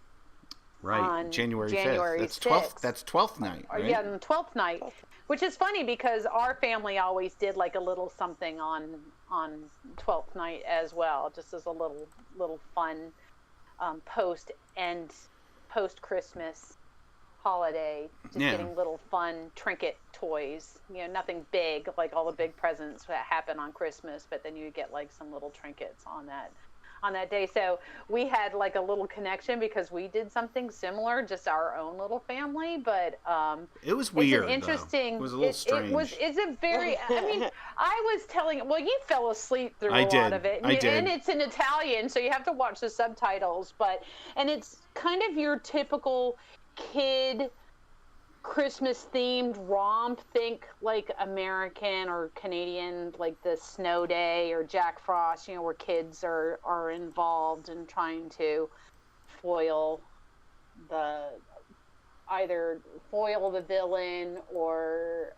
Right, on January 5th. That's 12th night, right? Yeah, on the 12th night, which is funny because our family always did like a little something on 12th night as well, just as a little fun post Christmas holiday, just getting little fun trinket toys, nothing big like all the big presents that happen on Christmas, but then you get like some little trinkets on that day. So we had like a little connection because we did something similar, just our own little family, but it was weird. It's interesting. It was a little strange. It's a very, I mean, I was telling, well, you fell asleep through a lot of it. I did. And it's in Italian, so you have to watch the subtitles, and it's kind of your typical kid Christmas themed romp. Think like American or Canadian, like the Snow Day or Jack Frost, where kids are involved in trying to either foil the villain or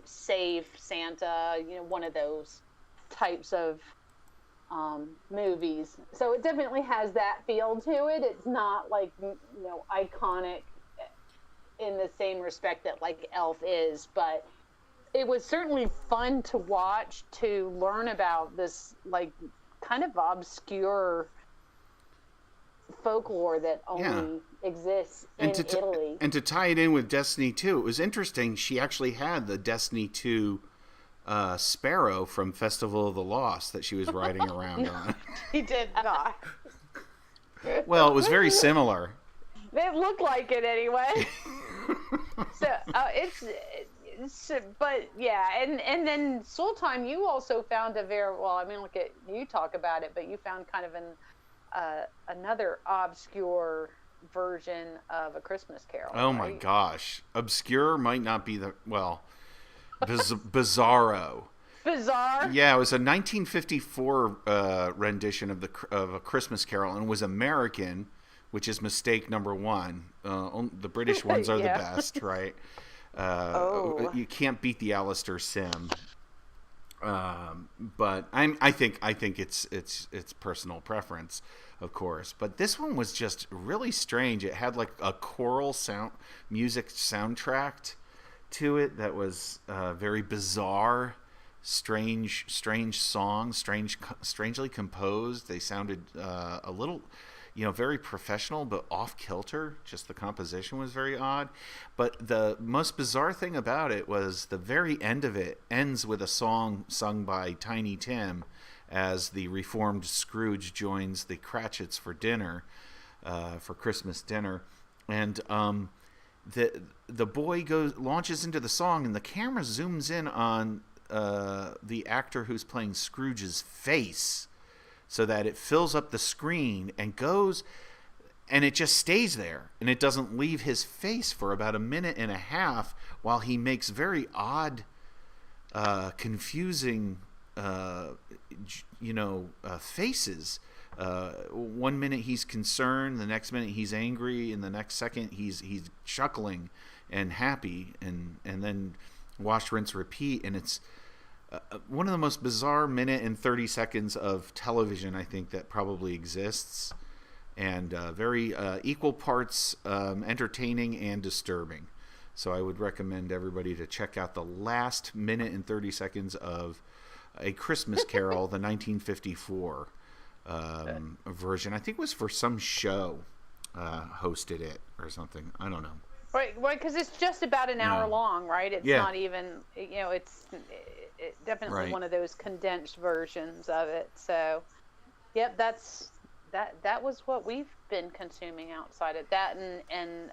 save Santa, one of those types of movies. So it definitely has that feel to it. It's not like iconic in the same respect that like Elf is, but it was certainly fun to watch, to learn about this like kind of obscure folklore that only exists in Italy. And to tie it in with Destiny 2, it was interesting. She actually had the Destiny 2 sparrow from Festival of the Lost that she was riding around on. He did not. Well, it was very similar. It looked like it anyway. So but yeah, and then Sooltime, you also found look at you talk about it, but you found kind of another obscure version of A Christmas Carol. Oh my gosh, obscure might not be bizarro. Bizarre. Yeah, it was a 1954 rendition of A Christmas Carol, and was American, which is mistake number one. The British ones are the best, right? You can't beat the Alistair Sim. But I think it's personal preference, of course. But this one was just really strange. It had like a choral music soundtrack to it that was very bizarre, strange songs, strangely composed. They sounded a little, very professional, but off kilter. Just the composition was very odd. But the most bizarre thing about it was the very end of it ends with a song sung by Tiny Tim as the reformed Scrooge joins the Cratchits for dinner, for Christmas dinner. And the boy launches into the song, and the camera zooms in on the actor who's playing Scrooge's face, so that it fills up the screen and goes, and it just stays there, and it doesn't leave his face for about a minute and a half while he makes very odd, confusing, faces. 1 minute he's concerned, the next minute he's angry, and the next second he's chuckling and happy, and then wash, rinse, repeat, and it's one of the most bizarre minute and 30 seconds of television I think that probably exists, and very equal parts entertaining and disturbing. So I would recommend everybody to check out the last minute and 30 seconds of A Christmas Carol, the 1954 version. I think it was for some show. hosted it or something. I don't know. Right, because it's just about an hour long, right? It's not even, it's definitely one of those condensed versions of it. So, yep, that was what we've been consuming outside of that, and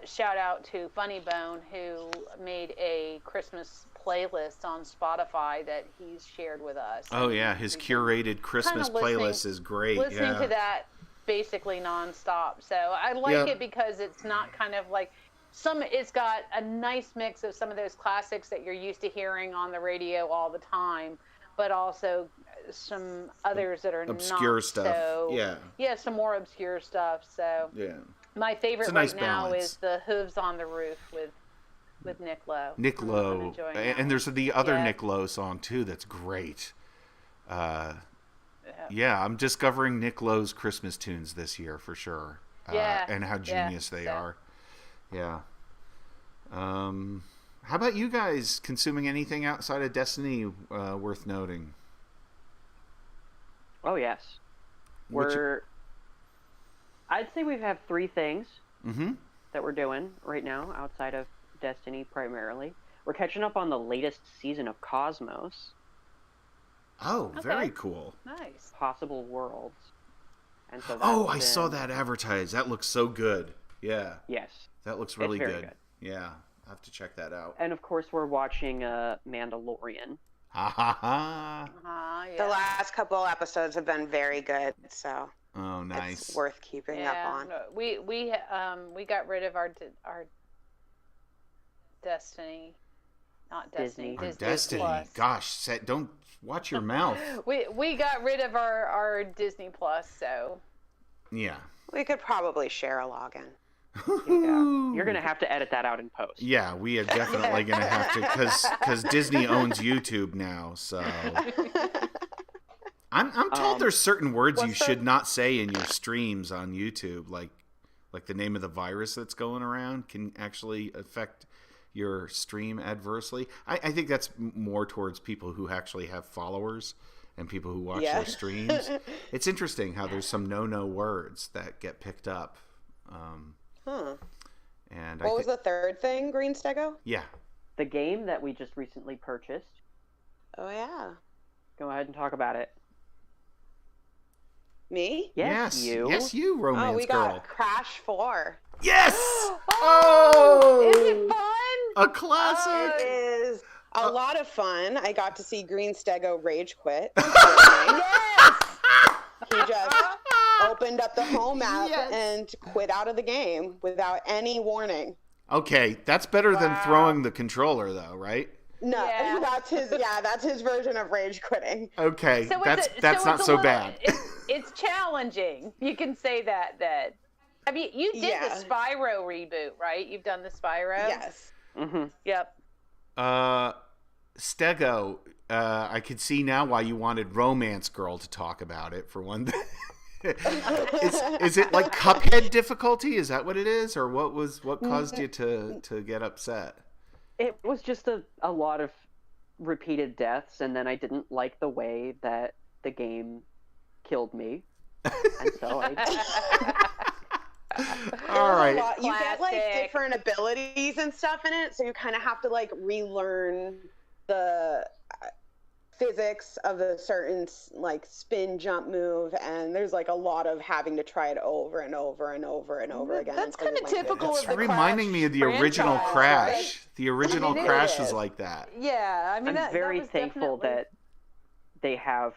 shout out to Funny Bone, who made a Christmas playlist on Spotify that he's shared with us. Oh yeah, his curated Christmas playlist is great. Listening to that basically nonstop. So I like it because it's not kind of like it's got a nice mix of some of those classics that you're used to hearing on the radio all the time, but also some others that are obscure not stuff. So, some more obscure stuff. So my favorite right now is the Hooves on the Roof with Nick Lowe. Nick Lowe, and there's the other Nick Lowe song too that's great. I'm discovering Nick Lowe's Christmas tunes this year for sure. And how genius they are. Yeah. How about you guys consuming anything outside of Destiny worth noting? Oh, yes. I'd say we have 3 things that we're doing right now outside of Destiny primarily. We're catching up on the latest season of Cosmos. Oh, very cool. Nice. Possible Worlds. And so I saw that advertised. That looks so good. Yeah. Yes. That looks really good. Yeah. I'll have to check that out. And of course we're watching Mandalorian. Ha ha ha. The last couple episodes have been very good, so nice. It's worth keeping up on. We got rid of our Destiny. Not Destiny. Destiny. Plus. Gosh, don't watch your mouth. we got rid of our Disney Plus, so. Yeah. We could probably share a login. You're gonna have to edit that out in post. Yeah, we are definitely gonna have to, because Disney owns YouTube now. So I'm told there's certain words you should not say in your streams on YouTube, like the name of the virus that's going around can actually affect your stream adversely. I think that's more towards people who actually have followers and people who watch their streams. It's interesting how there's some no words that get picked up. And what was the third thing, Greenstego? Yeah. The game that we just recently purchased. Oh, yeah. Go ahead and talk about it. Me? Yes, you, Romancegirl. We got Crash 4. Yes! Is it fun? A classic. It is a lot of fun. I got to see Greenstego rage quit. Yes! He just opened up the home app and quit out of the game without any warning. Okay, that's better than throwing the controller, though, right? No, that's his version of rage quitting. Okay, so that's not so bad. It's challenging. You can say that. I mean, you did the Spyro reboot, right? You've done the Spyro? Yes. Mm-hmm. Yep. Stego, I could see now why you wanted Romancegirl to talk about it, for one thing. Is it like Cuphead difficulty? Is that what it is? Or what caused you to get upset? It was just a lot of repeated deaths, and then I didn't like the way that the game killed me. And so All right. You get like different abilities and stuff in it, so you kind of have to like relearn the physics of a certain like spin jump move, and there's like a lot of having to try it over and over and over and over again. That's kind of typical of the reminding me of the original Crash. Right? The original Crash was like that. Yeah, I mean, I'm very thankful that they have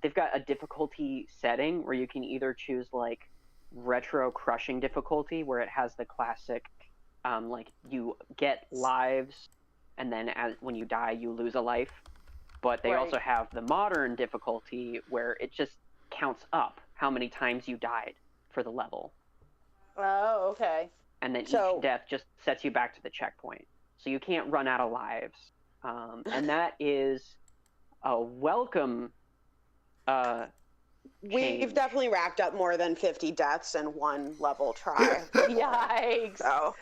they've got a difficulty setting where you can either choose like retro crushing difficulty, where it has the classic like you get lives and then when you die you lose a life, but they also have the modern difficulty where it just counts up how many times you died for the level. Oh, okay. And then each death just sets you back to the checkpoint, so you can't run out of lives, and that is a welcome We've definitely racked up more than 50 deaths in one level try. Yikes. So.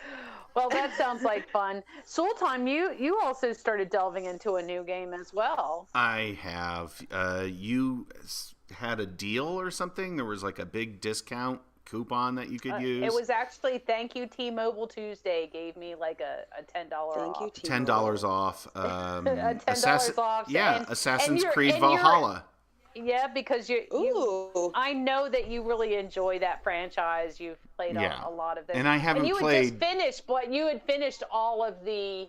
Well, that sounds like fun. Sooltime, you also started delving into a new game as well. I have. You had a deal or something. There was like a big discount coupon that you could use. It was actually Thank You T-Mobile Tuesday gave me like a $10 off. Thank you, $10 off. $10 off. Yeah, and, Assassin's Creed Valhalla. Yeah, because I know that you really enjoy that franchise. You've played a lot of them. And I haven't played. You had just finished, but you had finished all of the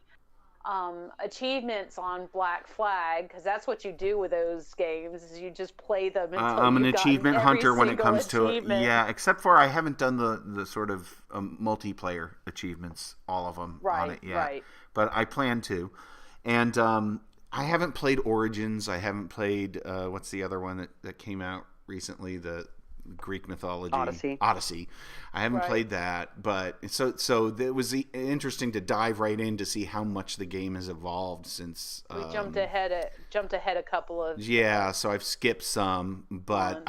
achievements on Black Flag, because that's what you do with those games, is you just play them until I'm an achievement hunter when it comes to it. achievement. Yeah, except for I haven't done the sort of multiplayer achievements, all of them on it yet. Right. But I plan to. And I haven't played Origins. I haven't played, what's the other one that came out recently, the Greek mythology. Odyssey. I haven't played that, but so it was interesting to dive right in to see how much the game has evolved since. We jumped ahead a couple of. Yeah, so I've skipped some, but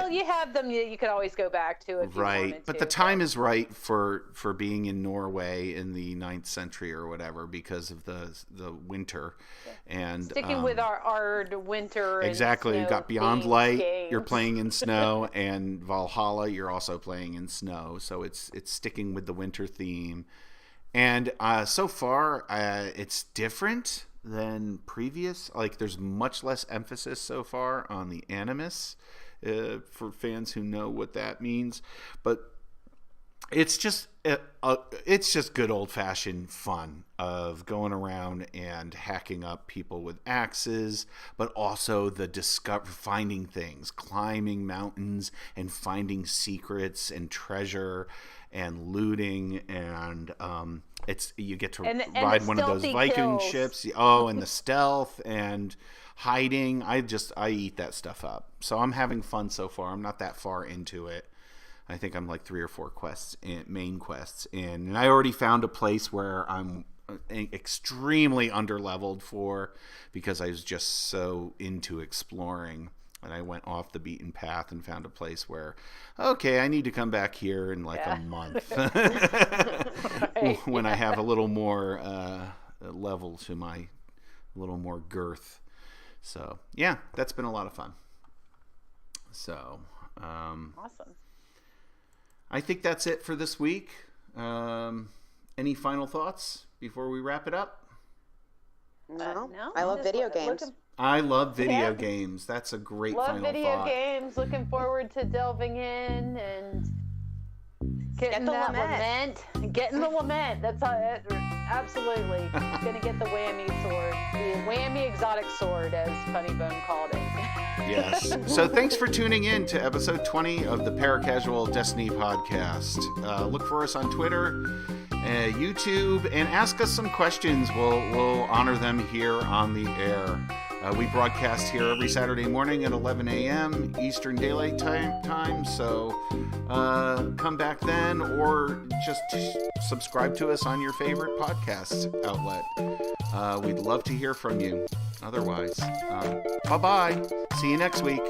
you have them. You could always go back to it. If you wanted but to, the time is right for being in Norway in the 9th century or whatever because of the winter, and sticking with our winter. Exactly, and you got Beyond Light. Games. You're playing in snow, and Valhalla. You're also playing in snow, so it's sticking with the winter theme, and so far it's different than previous. Like there's much less emphasis so far on the animus for fans who know what that means, but it's just good old-fashioned fun of going around and hacking up people with axes, but also finding things, climbing mountains and finding secrets and treasure and looting, and you get to ride one of those Viking ships. And the stealth and hiding. I eat that stuff up. So I'm having fun so far. I'm not that far into it. I think I'm like 3 or 4 main quests in, and I already found a place where I'm extremely underleveled for, because I was just so into exploring, and I went off the beaten path and found a place where, okay, I need to come back here in like a month when I have a little more level to my, little more girth. So yeah, that's been a lot of fun. So awesome. I think that's it for this week. Any final thoughts before we wrap it up? No. I love video games. I love video games. That's a great final thought. Love video games. Looking forward to delving in and getting that Lament. Getting the Lament. That's absolutely going to get the whammy sword. The whammy exotic sword, as Funny Bone called it. Yes. So thanks for tuning in to episode 20 of the Paracasual Destiny podcast. Look for us on Twitter, YouTube, and ask us some questions. We'll honor them here on the air. We broadcast here every Saturday morning at 11 a.m. Eastern Daylight Time. So come back then, or just subscribe to us on your favorite podcast outlet. We'd love to hear from you. Otherwise, bye-bye. See you next week.